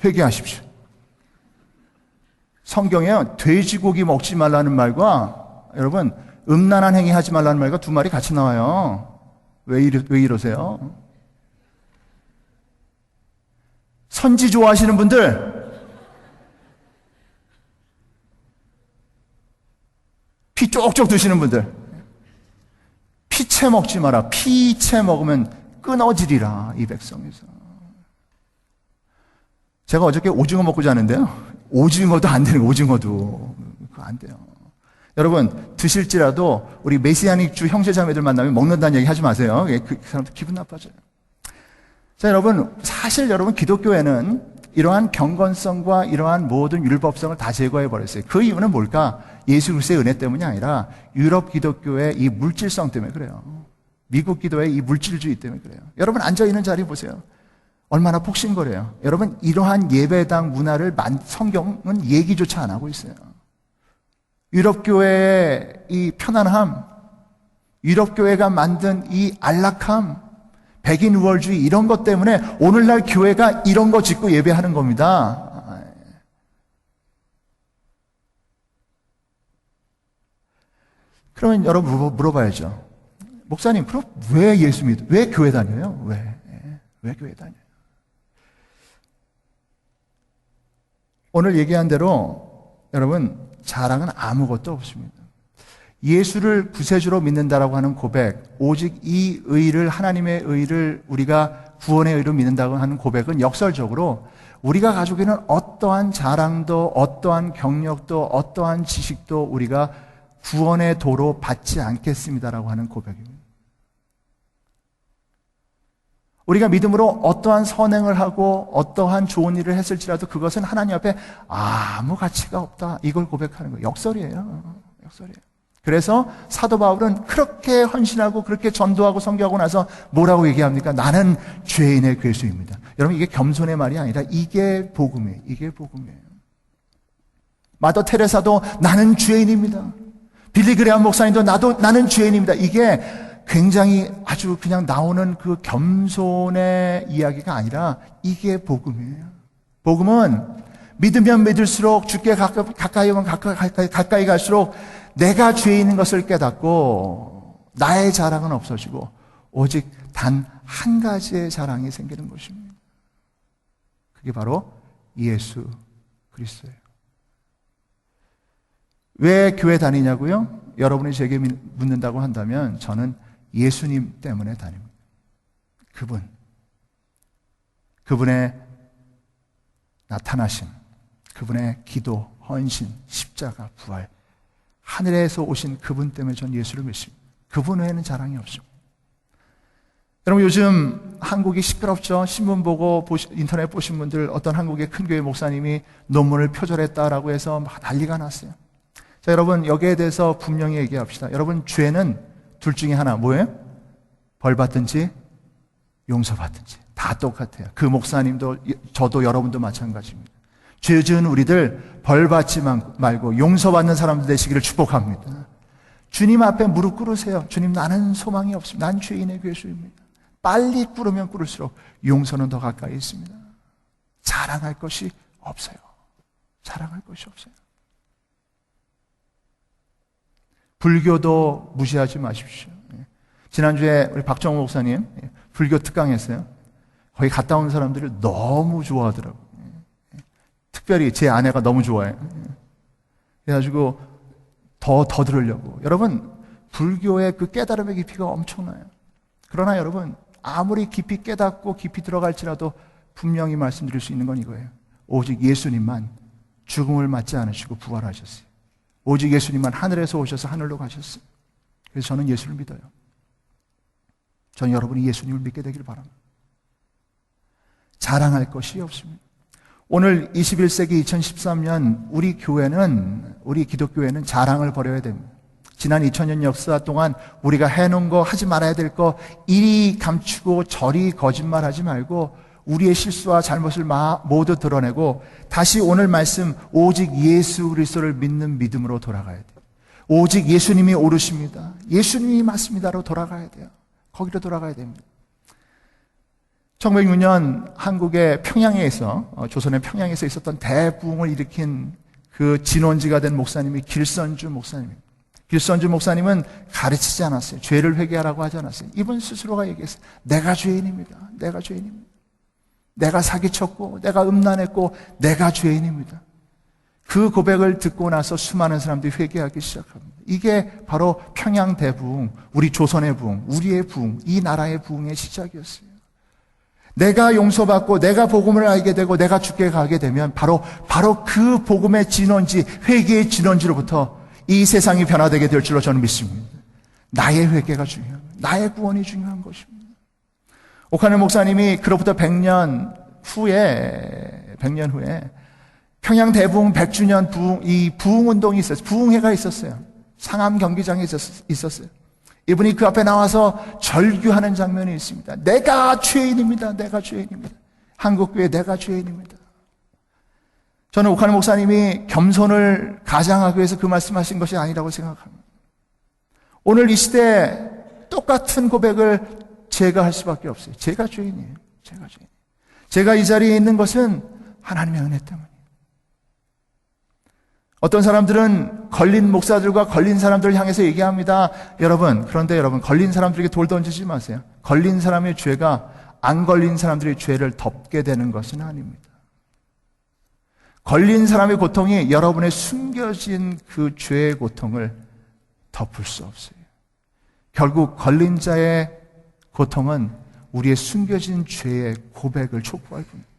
회개하십시오. 성경에 돼지고기 먹지 말라는 말과 여러분 음란한 행위 하지 말라는 말과 두 말이 같이 나와요. 왜 이러세요? 선지 좋아하시는 분들 피 쪽쪽 드시는 분들 피채 먹지 마라. 피채 먹으면 끊어지리라 이 백성에서. 제가 어저께 오징어 먹고 자는데요. 오징어도 안 되는 거예요. 오징어도 그거 안 돼요. 여러분 드실지라도 우리 메시아닉주 형제자매들 만나면 먹는다는 얘기 하지 마세요. 그 사람들 기분 나빠져요. 자, 여러분 사실 여러분 기독교에는 이러한 경건성과 이러한 모든 율법성을 다 제거해 버렸어요. 그 이유는 뭘까? 예수 그리스도의 은혜 때문이 아니라 유럽 기독교의 이 물질성 때문에 그래요. 미국 기도의 이 물질주의 때문에 그래요. 여러분 앉아 있는 자리 보세요. 얼마나 폭신거려요. 여러분 이러한 예배당 문화를 성경은 얘기조차 안 하고 있어요. 유럽 교회의 이 편안함, 유럽 교회가 만든 이 안락함, 백인 우월주의 이런 것 때문에 오늘날 교회가 이런 거 짓고 예배하는 겁니다. 그러면 여러분 물어봐야죠. 목사님, 그럼 왜 예수 믿어? 왜 교회 다녀요? 왜 교회 다녀요? 오늘 얘기한 대로 여러분 자랑은 아무것도 없습니다. 예수를 구세주로 믿는다라고 하는 고백, 오직 이 의를 하나님의 의를 우리가 구원의 의로 믿는다고 하는 고백은 역설적으로 우리가 가지고 있는 어떠한 자랑도 어떠한 경력도 어떠한 지식도 우리가 구원의 도로 받지 않겠습니다라고 하는 고백입니다. 우리가 믿음으로 어떠한 선행을 하고 어떠한 좋은 일을 했을지라도 그것은 하나님 앞에 아무 가치가 없다. 이걸 고백하는 거예요. 역설이에요. 역설이에요. 그래서 사도 바울은 그렇게 헌신하고 그렇게 전도하고 선교하고 나서 뭐라고 얘기합니까? 나는 죄인의 괴수입니다. 여러분 이게 겸손의 말이 아니라 이게 복음이에요. 이게 복음이에요. 마더 테레사도 나는 죄인입니다. 빌리그레암 목사님도 나는 죄인입니다. 이게 굉장히 아주 그냥 나오는 그 겸손의 이야기가 아니라 이게 복음이에요. 복음은 믿으면 믿을수록 주께 가까이 오면 가까이 갈수록 내가 죄인인 것을 깨닫고 나의 자랑은 없어지고 오직 단 한 가지의 자랑이 생기는 것입니다. 그게 바로 예수 그리스도예요. 왜 교회 다니냐고요? 여러분이 제게 묻는다고 한다면 저는 예수님 때문에 다닙니다. 그분의 나타나심, 그분의 기도, 헌신, 십자가, 부활, 하늘에서 오신 그분 때문에 전 예수를 믿습니다. 그분 외에는 자랑이 없습니다. 여러분 요즘 한국이 시끄럽죠? 신문 보고 인터넷 보신 분들 어떤 한국의 큰 교회 목사님이 논문을 표절했다라고 해서 막 난리가 났어요. 자, 여러분 여기에 대해서 분명히 얘기합시다. 여러분 죄는 둘 중에 하나 뭐예요? 벌 받든지 용서받든지 다 똑같아요. 그 목사님도 저도 여러분도 마찬가지입니다. 죄 지은 우리들 벌 받지 말고 용서받는 사람들 되시기를 축복합니다. 주님 앞에 무릎 꿇으세요. 주님 나는 소망이 없습니다. 난 죄인의 괴수입니다. 빨리 꿇으면 꿇을수록 용서는 더 가까이 있습니다. 자랑할 것이 없어요. 자랑할 것이 없어요. 불교도 무시하지 마십시오. 지난주에 우리 박정호 목사님 불교 특강했어요. 거기 갔다 온 사람들이 너무 좋아하더라고요. 특별히 제 아내가 너무 좋아해요. 그래가지고 더 들으려고. 여러분 불교의 그 깨달음의 깊이가 엄청나요. 그러나 여러분 아무리 깊이 깨닫고 깊이 들어갈지라도 분명히 말씀드릴 수 있는 건 이거예요. 오직 예수님만 죽음을 맞지 않으시고 부활하셨어요. 오직 예수님만 하늘에서 오셔서 하늘로 가셨어요. 그래서 저는 예수를 믿어요. 저는 여러분이 예수님을 믿게 되길 바랍니다. 자랑할 것이 없습니다. 오늘 21세기 2013년 우리 교회는, 우리 기독교회는 자랑을 버려야 됩니다. 지난 2000년 역사 동안 우리가 해놓은 거, 하지 말아야 될 거 이리 감추고 저리 거짓말하지 말고 우리의 실수와 잘못을 모두 드러내고 다시 오늘 말씀 오직 예수 그리스도를 믿는 믿음으로 돌아가야 돼요. 오직 예수님이 옳으십니다. 예수님이 맞습니다로 돌아가야 돼요. 거기로 돌아가야 됩니다. 1906년 한국의 평양에서, 조선의 평양에서 있었던 대부흥을 일으킨 그 진원지가 된 목사님이 길선주 목사님입니다. 길선주 목사님은 가르치지 않았어요. 죄를 회개하라고 하지 않았어요. 이분 스스로가 얘기했어요. 내가 죄인입니다. 내가 죄인입니다. 내가 사기쳤고, 내가 음란했고, 내가 죄인입니다. 그 고백을 듣고 나서 수많은 사람들이 회개하기 시작합니다. 이게 바로 평양 대부흥, 우리 조선의 부흥, 우리의 부흥, 이 나라의 부흥의 시작이었어요. 내가 용서받고 내가 복음을 알게 되고 내가 주께 가게 되면 바로 그 복음의 진원지, 회개의 진원지로부터 이 세상이 변화되게 될 줄로 저는 믿습니다. 나의 회개가 중요합니다. 나의 구원이 중요한 것입니다. 오카넬 목사님이 그로부터 100년 후에 평양 대부흥 100주년 이 부흥운동이 있었어요. 부흥회가 있었어요. 상암 경기장에 있었어요. 이분이 그 앞에 나와서 절규하는 장면이 있습니다. 내가 죄인입니다. 내가 죄인입니다. 한국교회 내가 죄인입니다. 저는 오카넬 목사님이 겸손을 가장하기 위해서 그 말씀하신 것이 아니라고 생각합니다. 오늘 이 시대에 똑같은 고백을 제가 할 수밖에 없어요. 제가 죄인이에요. 제가 죄인. 제가 이 자리에 있는 것은 하나님의 은혜 때문이에요. 어떤 사람들은 걸린 목사들과 걸린 사람들을 향해서 얘기합니다. 그런데 여러분, 걸린 사람들에게 돌 던지지 마세요. 걸린 사람의 죄가 안 걸린 사람들의 죄를 덮게 되는 것은 아닙니다. 걸린 사람의 고통이 여러분의 숨겨진 그 죄의 고통을 덮을 수 없어요. 결국 걸린 자의 고통은 우리의 숨겨진 죄의 고백을 촉구할 뿐입니다.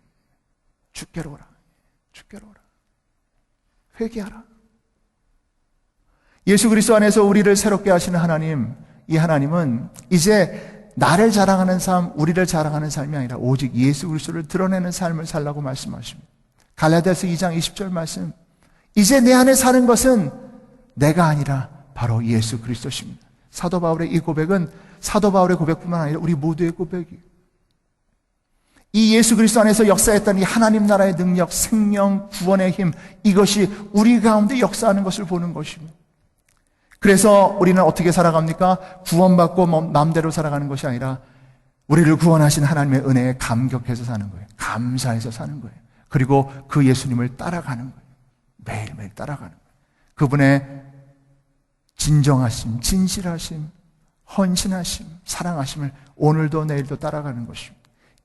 주께로 오라. 주께로 오라. 회개하라. 예수 그리스도 안에서 우리를 새롭게 하시는 하나님, 이 하나님은 이제 나를 자랑하는 삶, 우리를 자랑하는 삶이 아니라 오직 예수 그리스도를 드러내는 삶을 살라고 말씀하십니다. 갈라디아서 2장 20절 말씀, 이제 내 안에 사는 것은 내가 아니라 바로 예수 그리스도십니다. 사도 바울의 이 고백은 사도 바울의 고백뿐만 아니라 우리 모두의 고백이에요. 이 예수 그리스도 안에서 역사했던 이 하나님 나라의 능력, 생명, 구원의 힘, 이것이 우리 가운데 역사하는 것을 보는 것입니다. 그래서 우리는 어떻게 살아갑니까? 구원받고 마음대로 살아가는 것이 아니라 우리를 구원하신 하나님의 은혜에 감격해서 사는 거예요. 감사해서 사는 거예요. 그리고 그 예수님을 따라가는 거예요. 매일매일 따라가는 거예요. 그분의 진정하심, 진실하심, 헌신하심, 사랑하심을 오늘도 내일도 따라가는 것입니다.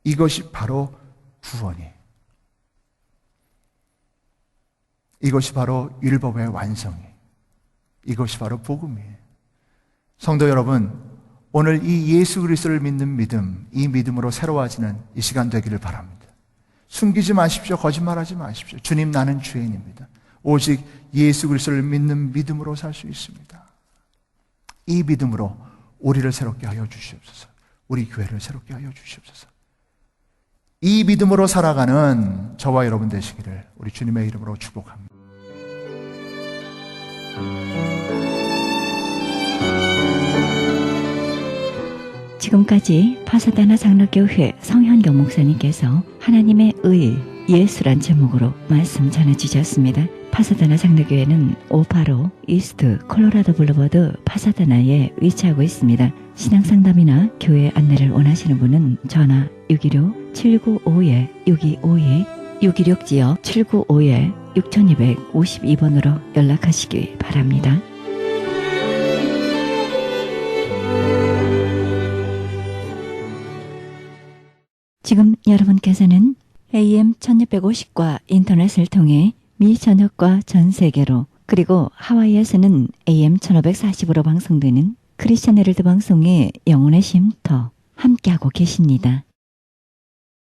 이것이 바로 구원이에요. 이것이 바로 율법의 완성이에요. 이것이 바로 복음이에요. 성도 여러분, 오늘 이 예수 그리스도를 믿는 믿음, 이 믿음으로 새로워지는 이 시간 되기를 바랍니다. 숨기지 마십시오. 거짓말하지 마십시오. 주님, 나는 죄인입니다. 오직 예수 그리스도를 믿는 믿음으로 살 수 있습니다. 이 믿음으로 우리를 새롭게 하여 주시옵소서. 우리 교회를 새롭게 하여 주시옵소서. 이 믿음으로 살아가는 저와 여러분 되시기를 우리 주님의 이름으로 축복합니다. 지금까지 파사다나 장로교회 성현경 목사님께서 하나님의 의, 예수란 제목으로 말씀 전해주셨습니다. 파사다나 장로교회는 585 이스트 콜로라도 블루버드 파사다나에 위치하고 있습니다. 신앙상담이나 교회 안내를 원하시는 분은 전화 616-795-6252 626지역 795-6252번으로 연락하시기 바랍니다. 지금 여러분께서는 AM 1650과 인터넷을 통해 미 전역과 전 세계로 그리고 하와이에서는 AM 1540으로 방송되는 크리스천 헤럴드 방송의 영혼의 쉼터 함께하고 계십니다.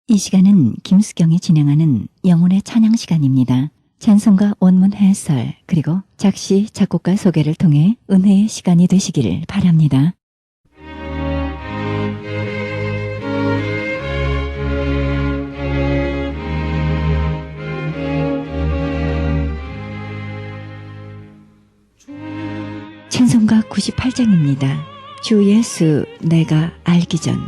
이 시간은 김수경이 진행하는 영혼의 찬양 시간입니다. 찬송가 원문 해설 그리고 작시 작곡가 소개를 통해 은혜의 시간이 되시기를 바랍니다. 찬송가 98장입니다. 주 예수 내가 알기 전.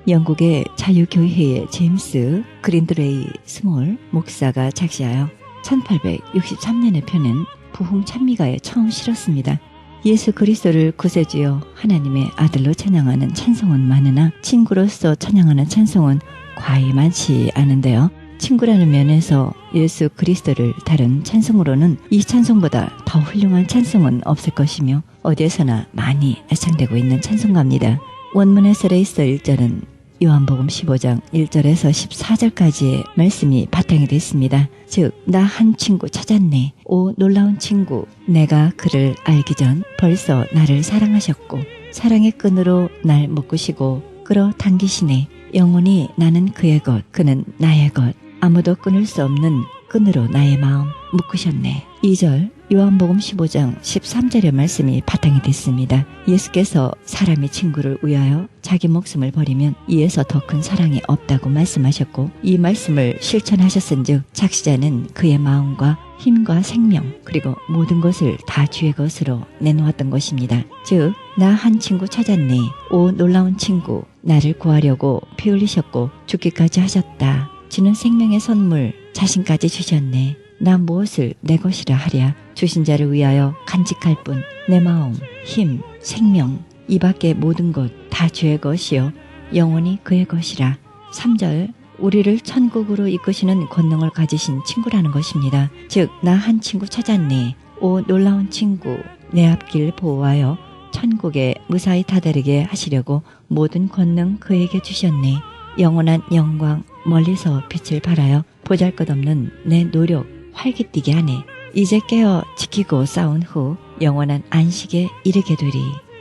영국의 자유교회의 제임스 그린드레이 스몰 목사가 작시하여 1863년에 펴낸 부흥 찬미가에 처음 실었습니다. 예수 그리스도를 구세주여 하나님의 아들로 찬양하는 찬송은 많으나 친구로서 찬양하는 찬송은 과히 많지 않은데요. 친구라는 면에서 예수 그리스도를 다룬 찬송으로는 이 찬송보다 더 훌륭한 찬송은 없을 것이며 어디에서나 많이 애창되고 있는 찬송가입니다. 원문에 쓰여 있어 1절은 요한복음 15장 1절에서 14절까지의 말씀이 바탕이 되어 있습니다. 즉, 나 한 친구 찾았네. 오 놀라운 친구, 내가 그를 알기 전 벌써 나를 사랑하셨고 사랑의 끈으로 날 묶으시고 끌어당기시네. 영원히 나는 그의 것, 그는 나의 것. 아무도 끊을 수 없는 끈으로 나의 마음 묶으셨네. 2절 요한복음 15장 13절의 말씀이 바탕이 됐습니다. 예수께서 사람이 친구를 위하여 자기 목숨을 버리면 이에서 더 큰 사랑이 없다고 말씀하셨고 이 말씀을 실천하셨은즉 작시자는 그의 마음과 힘과 생명 그리고 모든 것을 다 주의 것으로 내놓았던 것입니다. 즉, 나 한 친구 찾았네. 오 놀라운 친구, 나를 구하려고 피 흘리셨고 죽기까지 하셨다. 주는 생명의 선물 자신까지 주셨네. 나 무엇을 내 것이라 하랴. 주신 자를 위하여 간직할 뿐 내 마음, 힘, 생명 이 밖의 모든 것 다 주의 것이요 영원히 그의 것이라. 3절 우리를 천국으로 이끄시는 권능을 가지신 친구라는 것입니다. 즉, 나 한 친구 찾았네. 오 놀라운 친구, 내 앞길 보호하여 천국에 무사히 다다르게 하시려고 모든 권능 그에게 주셨네. 영원한 영광 멀리서 빛을 발하여 보잘것없는 내 노력 활기띠게 하네. 이제 깨어 지키고 싸운 후 영원한 안식에 이르게 되리.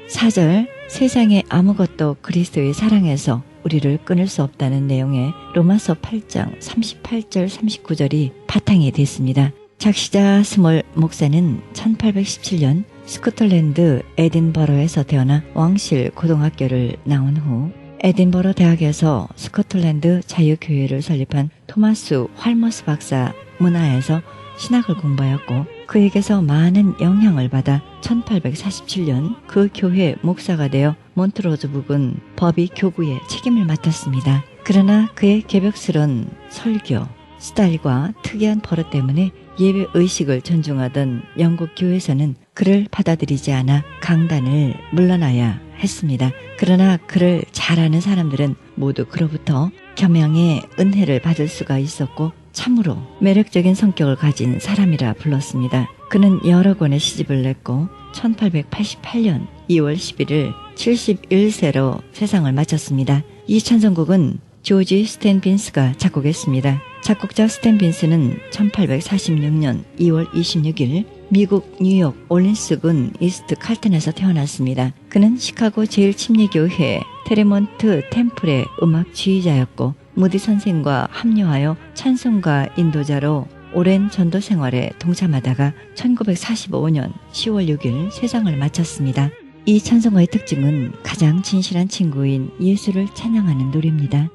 4절 세상에 아무것도 그리스도의 사랑에서 우리를 끊을 수 없다는 내용의 로마서 8장 38절 39절이 바탕이 됐습니다. 작시자 스몰 목사는 1817년 스코틀랜드 에딘버러에서 태어나 왕실 고등학교를 나온 후 에딘버러 대학에서 스코틀랜드 자유교회를 설립한 토마스 활머스 박사 문화에서 신학을 공부하였고 그에게서 많은 영향을 받아 1847년 그 교회 목사가 되어 몬트로즈 부근 법의 교구의 책임을 맡았습니다. 그러나 그의 개벽스런 설교, 스타일과 특이한 버릇 때문에 예배 의식을 존중하던 영국 교회에서는 그를 받아들이지 않아 강단을 물러나야 했습니다. 그러나 그를 잘 아는 사람들은 모두 그로부터 겸양의 은혜를 받을 수가 있었고 참으로 매력적인 성격을 가진 사람이라 불렀습니다. 그는 여러 권의 시집을 냈고 1888년 2월 11일 71세로 세상을 마쳤습니다. 이 찬송곡은 조지 스탠빈스가 작곡했습니다. 작곡자 스탠빈스는 1846년 2월 26일 미국 뉴욕 올린스군 이스트 칼튼에서 태어났습니다. 그는 시카고 제일침례교회 테레몬트 템플의 음악 지휘자였고 무디 선생과 합류하여 찬송가 인도자로 오랜 전도 생활에 동참하다가 1945년 10월 6일 세상을 마쳤습니다. 이 찬송가의 특징은 가장 진실한 친구인 예수를 찬양하는 노래입니다.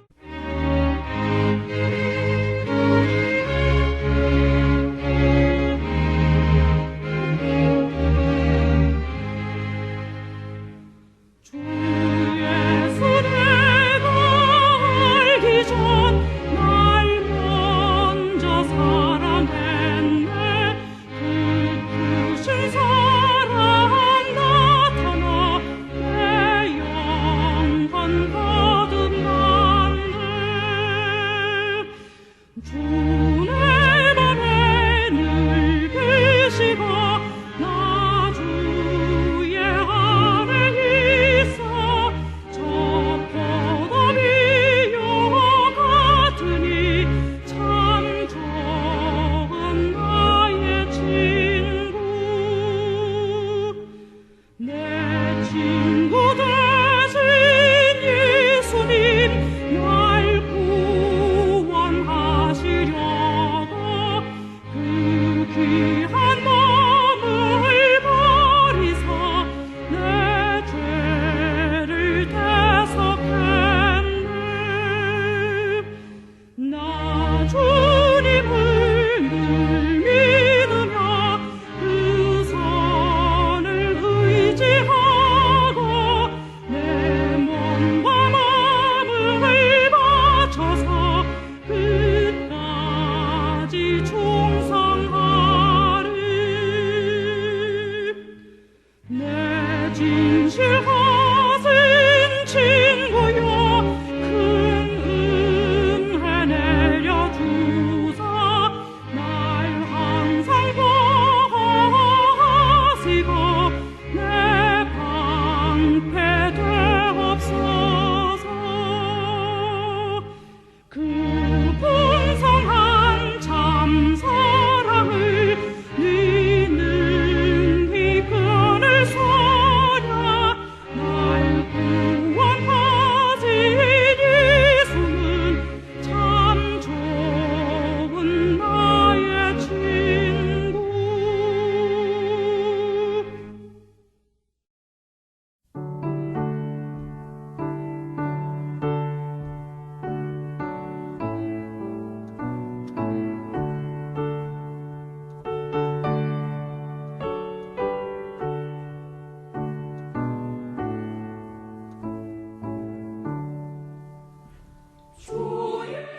충성하리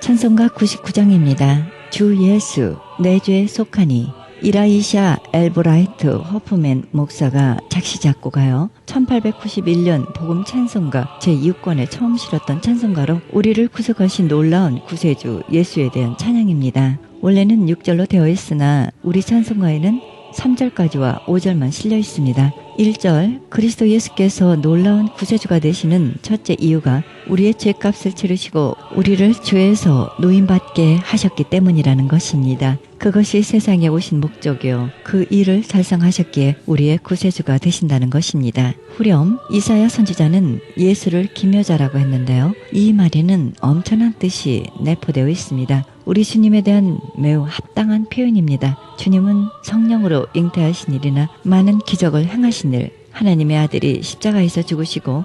찬송가 99장입니다. 주 예수, 내 죄에 속하니. 이라이샤 엘브라이트 허프맨 목사가 작시 작곡하여 1891년 복음 찬송가 제6권에 처음 실었던 찬송가로 우리를 구속하신 놀라운 구세주 예수에 대한 찬양입니다. 원래는 6절로 되어 있으나 우리 찬송가에는 3절까지와 5절만 실려 있습니다. 1절, 그리스도 예수께서 놀라운 구세주가 되시는 첫째 이유가 우리의 죄값을 치르시고 우리를 죄에서 노임받게 하셨기 때문이라는 것입니다. 그것이 세상에 오신 목적이요, 그 일을 달성하셨기에 우리의 구세주가 되신다는 것입니다. 후렴, 이사야 선지자는 예수를 기묘자라고 했는데요. 이 말에는 엄청난 뜻이 내포되어 있습니다. 우리 주님에 대한 매우 합당한 표현입니다. 주님은 성령으로 잉태하신 일이나 많은 기적을 행하신 일, 하나님의 아들이 십자가에서 죽으시고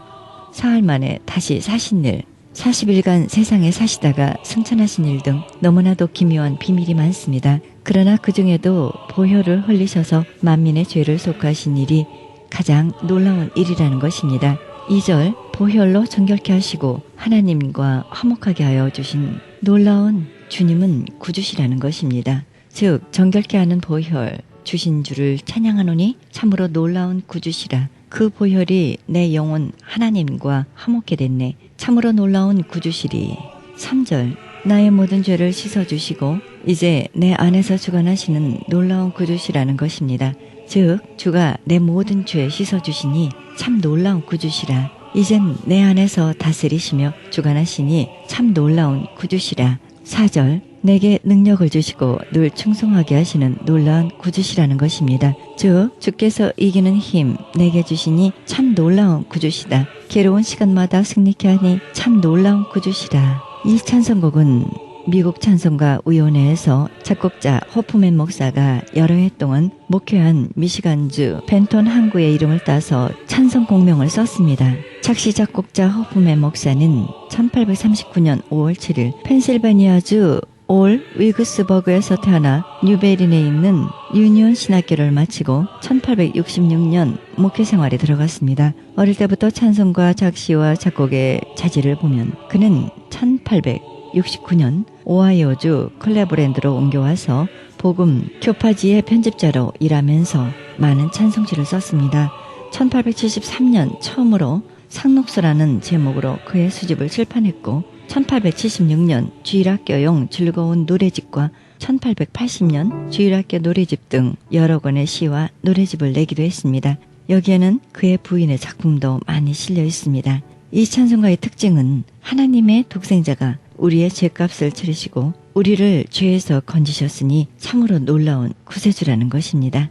사흘 만에 다시 사신 일, 40일간 세상에 사시다가 승천하신 일 등 너무나도 기묘한 비밀이 많습니다. 그러나 그 중에도 보혈을 흘리셔서 만민의 죄를 속하신 일이 가장 놀라운 일이라는 것입니다. 2절, 보혈로 정결케 하시고 하나님과 화목하게 하여 주신 놀라운 주님은 구주시라는 것입니다. 즉 정결케 하는 보혈 주신 주를 찬양하노니 참으로 놀라운 구주시라. 그 보혈이 내 영혼 하나님과 화목게 됐네. 참으로 놀라운 구주시리. 3절, 나의 모든 죄를 씻어주시고 이제 내 안에서 주관하시는 놀라운 구주시라는 것입니다. 즉 주가 내 모든 죄 씻어주시니 참 놀라운 구주시라. 이젠 내 안에서 다스리시며 주관하시니 참 놀라운 구주시라. 4절, 내게 능력을 주시고 늘 충성하게 하시는 놀라운 구주시라는 것입니다. 즉 주께서 이기는 힘 내게 주시니 참 놀라운 구주시다. 괴로운 시간마다 승리케 하니 참 놀라운 구주시라. 이 찬송곡은 미국 찬송가 위원회에서 작곡자 호프맨 목사가 여러 해 동안 목회한 미시간주 벤톤 항구의 이름을 따서 찬송 공명을 썼습니다. 작시 작곡자 호프맨 목사는 1839년 5월 7일 펜실베니아주 올 위그스버그에서 태어나 뉴베린에 있는 유니온 신학교를 마치고 1866년 목회 생활에 들어갔습니다. 어릴 때부터 찬송가 작시와 작곡의 자질을 보면 그는 1869년 오하이오주 클레브랜드로 옮겨와서 복음 교파지의 편집자로 일하면서 많은 찬송지를 썼습니다. 1873년 처음으로 상록수라는 제목으로 그의 수집을 출판했고 1876년 주일학교용 즐거운 노래집과 1880년 주일학교 노래집 등 여러 권의 시와 노래집을 내기도 했습니다. 여기에는 그의 부인의 작품도 많이 실려 있습니다. 이 찬송가의 특징은 하나님의 독생자가 우리의 죄값을 치르시고 우리를 죄에서 건지셨으니 참으로 놀라운 구세주라는 것입니다.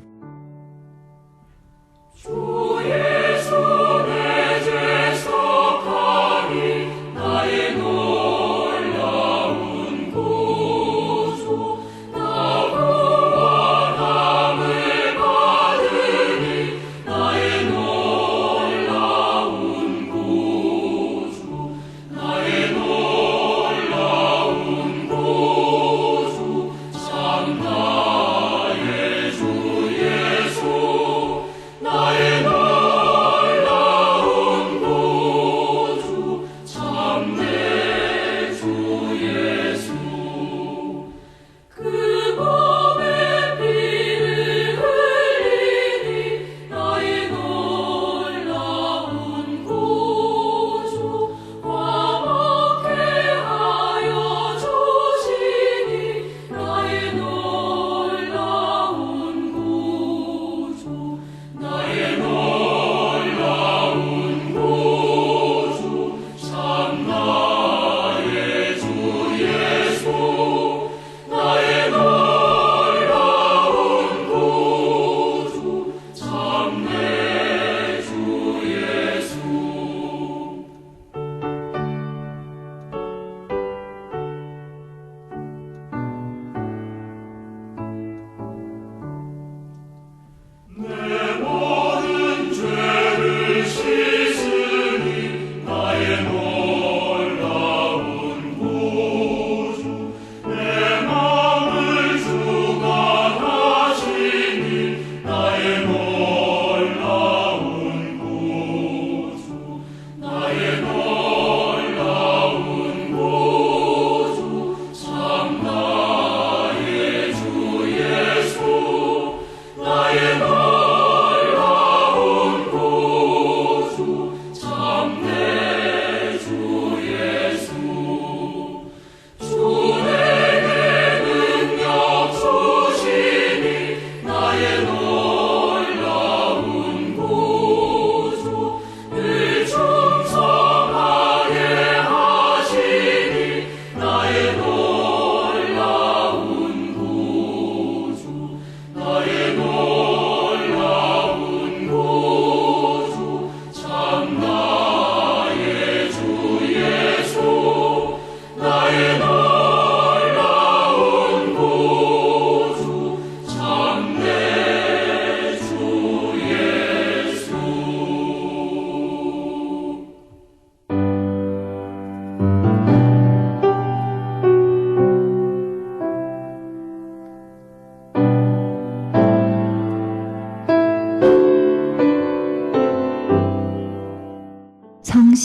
주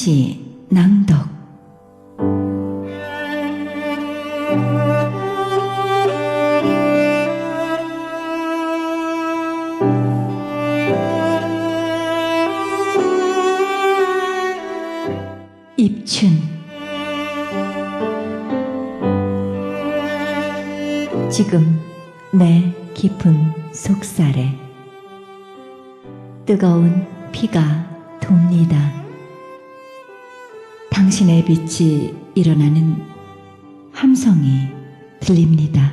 성시 낭독. 입춘. 지금 내 깊은 속살에 뜨거운 피가 돕니다. 당신의 빛이 일어나는 함성이 들립니다.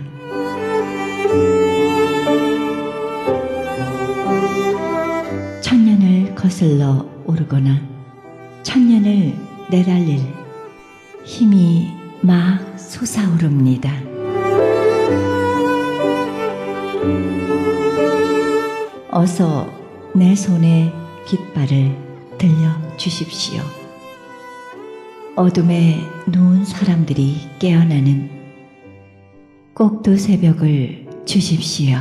천년을 거슬러 오르거나 천년을 내달릴 힘이 막 솟아오릅니다. 어서 내 손에 깃발을 들려주십시오. 어둠에 누운 사람들이 깨어나는 꼭두 새벽을 주십시오.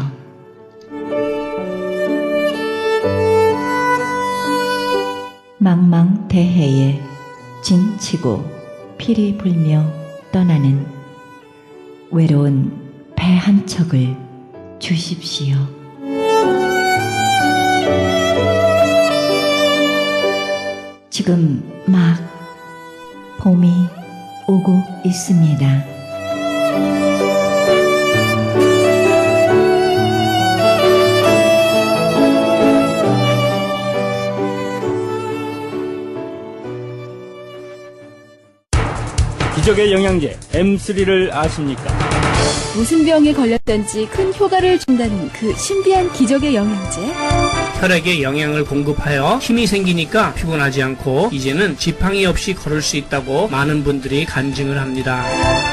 망망대해에 진치고 피리 불며 떠나는 외로운 배 한 척을 주십시오. 지금 막 봄이 오고 있습니다. 기적의 영양제 M3를 아십니까? 무슨 병에 걸렸던지 큰 효과를 준다는 그 신비한 기적의 영양제. 혈액에 영양을 공급하여 힘이 생기니까 피곤하지 않고 이제는 지팡이 없이 걸을 수 있다고 많은 분들이 간증을 합니다.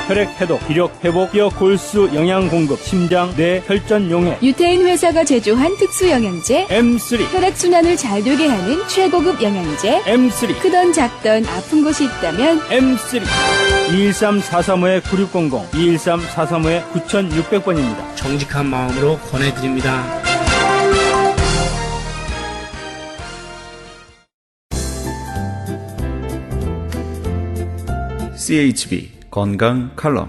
혈액 해독, 기력 회복, 뼈 골수 영양 공급, 심장, 뇌, 혈전 용해. 유태인 회사가 제조한 특수 영양제. M3, 혈액 순환을 잘 되게 하는 최고급 영양제. M3, 크던 작던 아픈 곳이 있다면 M3. 213-435-9600, 213-435-9600번입니다. 정직한 마음으로 권해드립니다. CHB 건강 칼럼.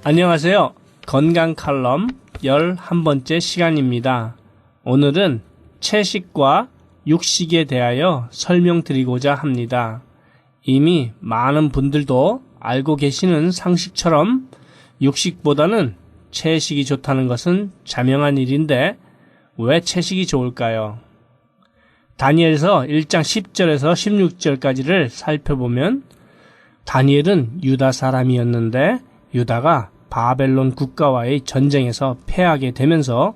안녕하세요. 건강 칼럼 11번째 시간입니다. 오늘은 채식과 육식에 대하여 설명드리고자 합니다. 이미 많은 분들도 알고 계시는 상식처럼 육식보다는 채식이 좋다는 것은 자명한 일인데 왜 채식이 좋을까요? 다니엘서 1장 10절에서 16절까지를 살펴보면 다니엘은 유다 사람이었는데 유다가 바벨론 국가와의 전쟁에서 패하게 되면서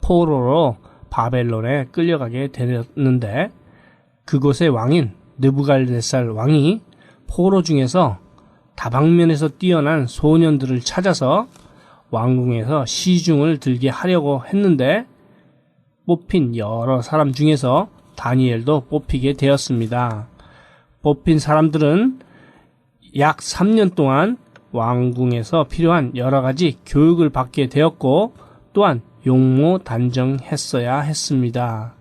포로로 바벨론에 끌려가게 되었는데 그곳의 왕인 느부갈네살 왕이 포로 중에서 다방면에서 뛰어난 소년들을 찾아서 왕궁에서 시중을 들게 하려고 했는데 뽑힌 여러 사람 중에서 다니엘도 뽑히게 되었습니다. 뽑힌 사람들은 약 3년 동안 왕궁에서 필요한 여러 가지 교육을 받게 되었고 또한 용모 단정했어야 했습니다.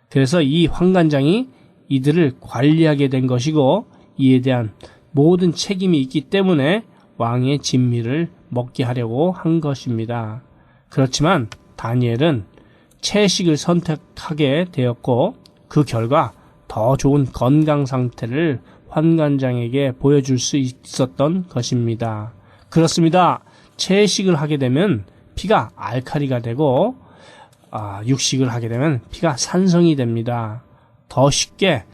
그래서 이 환관장이 이들을 관리하게 된 것이고 이에 대한 모든 책임이 있기 때문에 왕의 진미를 먹게 하려고 한 것입니다. 그렇지만 다니엘은 채식을 선택하게 되었고 그 결과 더 좋은 건강 상태를 환관장에게 보여줄 수 있었던 것입니다. 그렇습니다. 채식을 하게 되면 피가 알칼리가 되고 육식을 하게 되면 피가 산성이 됩니다. 더 쉽게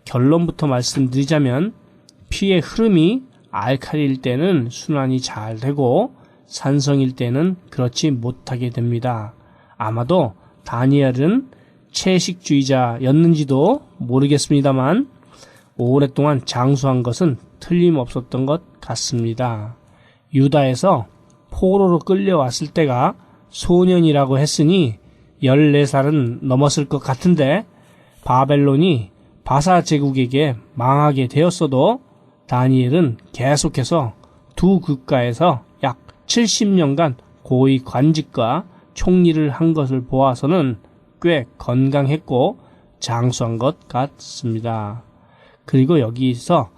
결론부터 말씀드리자면 피의 흐름이 알칼리일 때는 순환이 잘 되고 산성일 때는 그렇지 못하게 됩니다. 아마도 다니엘은 채식주의자였는지도 모르겠습니다만 오랫동안 장수한 것은 틀림없었던 것 같습니다. 유다에서 포로로 끌려왔을 때가 소년이라고 했으니 14살은 넘었을 것 같은데 바벨론이 바사 제국에게 망하게 되었어도 다니엘은 계속해서 두 국가에서 약 70년간 고위 관직과 총리를 한 것을 보아서는 꽤 건강했고 장수한 것 같습니다. 그리고 여기서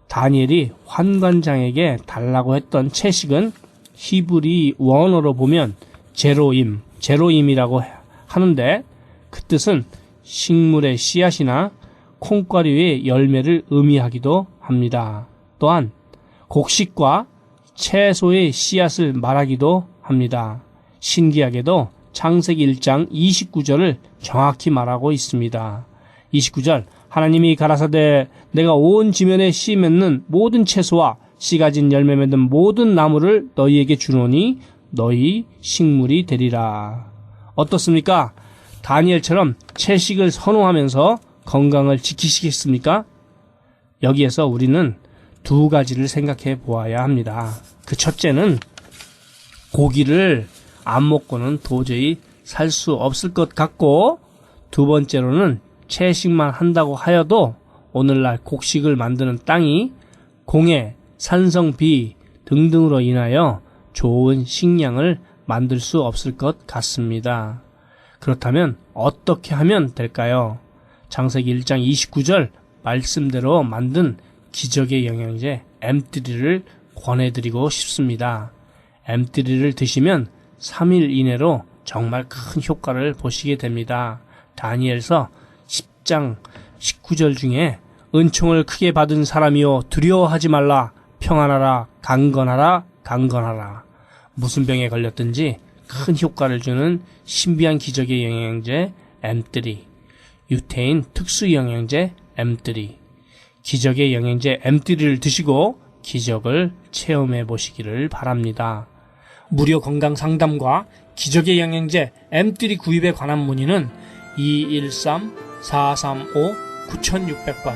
다니엘이 환관장에게 달라고 했던 채식은 히브리 원어로 보면 제로임이라고 하는데 그 뜻은 식물의 씨앗이나 콩가루의 열매를 의미하기도 합니다. 또한 곡식과 채소의 씨앗을 말하기도 합니다. 신기하게도 창세기 1장 29절을 정확히 말하고 있습니다. 29절 하나님이 가라사대 내가 온 지면에 씨 맺는 모든 채소와 씨 가진 열매 맺는 모든 나무를 너희에게 주노니 너희 식물이 되리라. 어떻습니까? 다니엘처럼 채식을 선호하면서 건강을 지키시겠습니까? 여기에서 우리는 두 가지를 생각해 보아야 합니다. 그 첫째는 고기를 안 먹고는 도저히 살 수 없을 것 같고, 두 번째로는 채식만 한다고 하여도 오늘날 곡식을 만드는 땅이 공해, 산성, 비 등등으로 인하여 좋은 식량을 만들 수 없을 것 같습니다. 그렇다면 어떻게 하면 될까요? 창세기 1장 29절 말씀대로 만든 기적의 영양제 M3를 권해드리고 싶습니다. M3를 드시면 3일 이내로 정말 큰 효과를 보시게 됩니다. 다니엘서 10장 19절 중에 은총을 크게 받은 사람이요 두려워하지 말라 평안하라 강건하라 강건하라. 무슨 병에 걸렸든지 큰 효과를 주는 신비한 기적의 영양제 M3, 유태인 특수 영양제 M3, 기적의 영양제 M3를 드시고 기적을 체험해 보시기를 바랍니다. 무료 건강 상담과 기적의 영양제 M3 구입에 관한 문의는 213-435-9600번,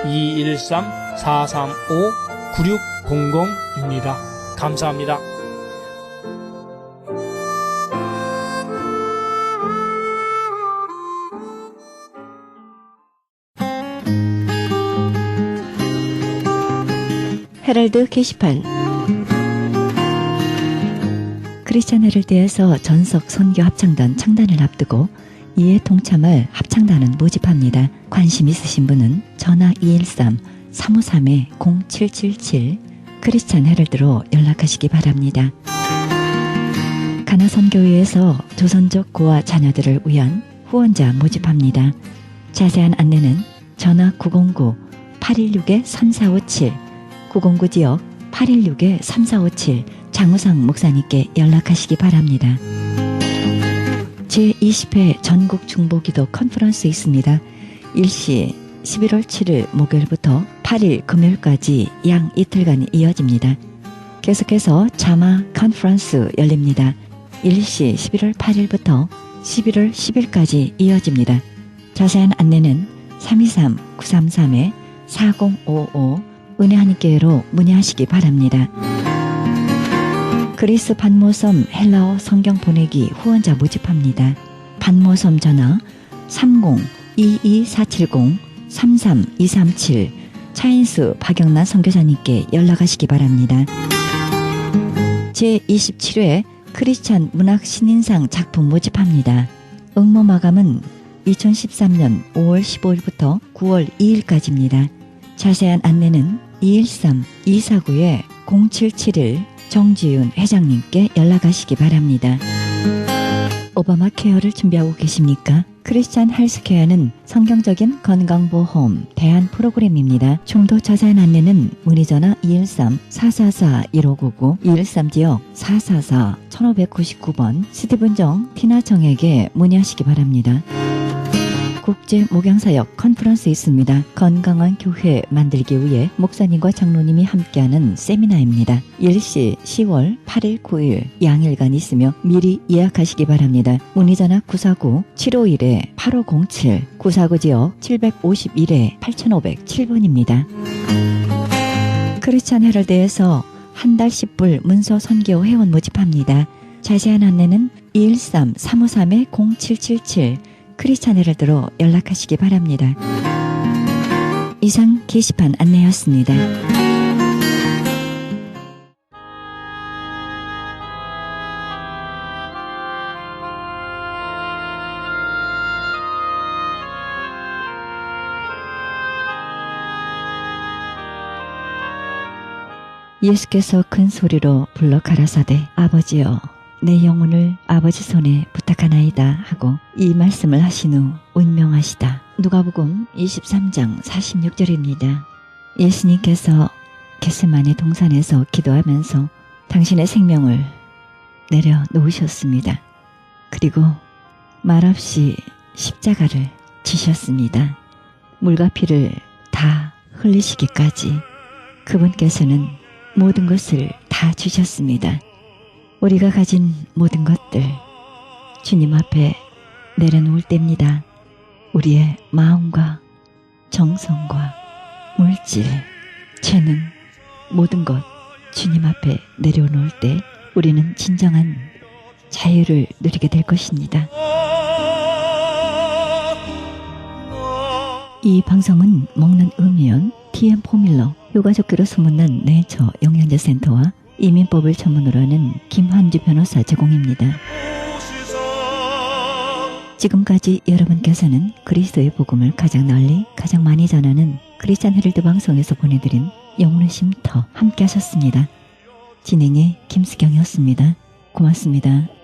213-435-9600입니다. 감사합니다. 헤럴드 게시판. 크리스찬 헤럴드에서 전석 선교 합창단 창단을 앞두고 이에 동참할 합창단은 모집합니다. 관심 있으신 분은 전화 213-353-0777 크리스찬 헤럴드로 연락하시기 바랍니다. 가나선교회에서 조선족 고아 자녀들을 위한 후원자 모집합니다. 자세한 안내는 전화 909-816-3457 909 지역 816-3457 장우상 목사님께 연락하시기 바랍니다. 제20회 전국 중보기도 컨퍼런스 있습니다. 일시 11월 7일 목요일부터 8일 금요일까지 양 이틀간 이어집니다. 계속해서 자마 컨퍼런스 열립니다. 일시 11월 8일부터 11월 10일까지 이어집니다. 자세한 안내는 323-933-4055 은혜하니께로 문의하시기 바랍니다. 그리스 반모섬 헬라어 성경 보내기 후원자 모집합니다. 반모섬 전화 30-22470-33237 차인수 박영란 선교사님께 연락하시기 바랍니다. 제27회 크리스찬 문학 신인상 작품 모집합니다. 응모 마감은 2013년 5월 15일부터 9월 2일까지입니다. 자세한 안내는 213-249-0771 정지윤 회장님께 연락하시기 바랍니다. 오바마 케어를 준비하고 계십니까? 크리스찬 헬스케어는 성경적인 건강보험 대안 프로그램입니다. 좀 더 자세한 안내는 문의전화 213-444-1599 213지역 444-1599번 스티븐정 티나정에게 문의하시기 바랍니다. 국제 목양사역 컨퍼런스 있습니다. 건강한 교회 만들기 위해 목사님과 장로님이 함께하는 세미나입니다. 일시 10월 8일 9일 양일간 있으며 미리 예약하시기 바랍니다. 문의전화 949-751-8507 949지역 751-8507번입니다. 크리스찬 헤럴드에서 한 달 10불 문서 선교 회원 모집합니다. 자세한 안내는 213-353-0777 크리스찬 헤럴드로 연락하시기 바랍니다. 이상 게시판 안내였습니다. 예수께서 큰 소리로 불러 가라사대 아버지여 내 영혼을 아버지 손에 부탁하나이다 하고 이 말씀을 하신 후 운명하시다. 누가복음 23장 46절입니다. 예수님께서 겟세마네 동산에서 기도하면서 당신의 생명을 내려놓으셨습니다. 그리고 말없이 십자가를 지셨습니다. 물과 피를 다 흘리시기까지 그분께서는 모든 것을 다 주셨습니다. 우리가 가진 모든 것들 주님 앞에 내려놓을 때입니다. 우리의 마음과 정성과 물질, 재능, 모든 것 주님 앞에 내려놓을 때 우리는 진정한 자유를 누리게 될 것입니다. 이 방송은 먹는 음이온 TM 포뮬러 효과좋기로 소문난 네이처 영양제 센터와 이민법을 전문으로 하는 김환주 변호사 제공입니다. 지금까지 여러분께서는 그리스도의 복음을 가장 널리 가장 많이 전하는 크리스찬 헤럴드 방송에서 보내드린 영혼의 쉼터 함께 하셨습니다. 진행의 김수경이었습니다. 고맙습니다.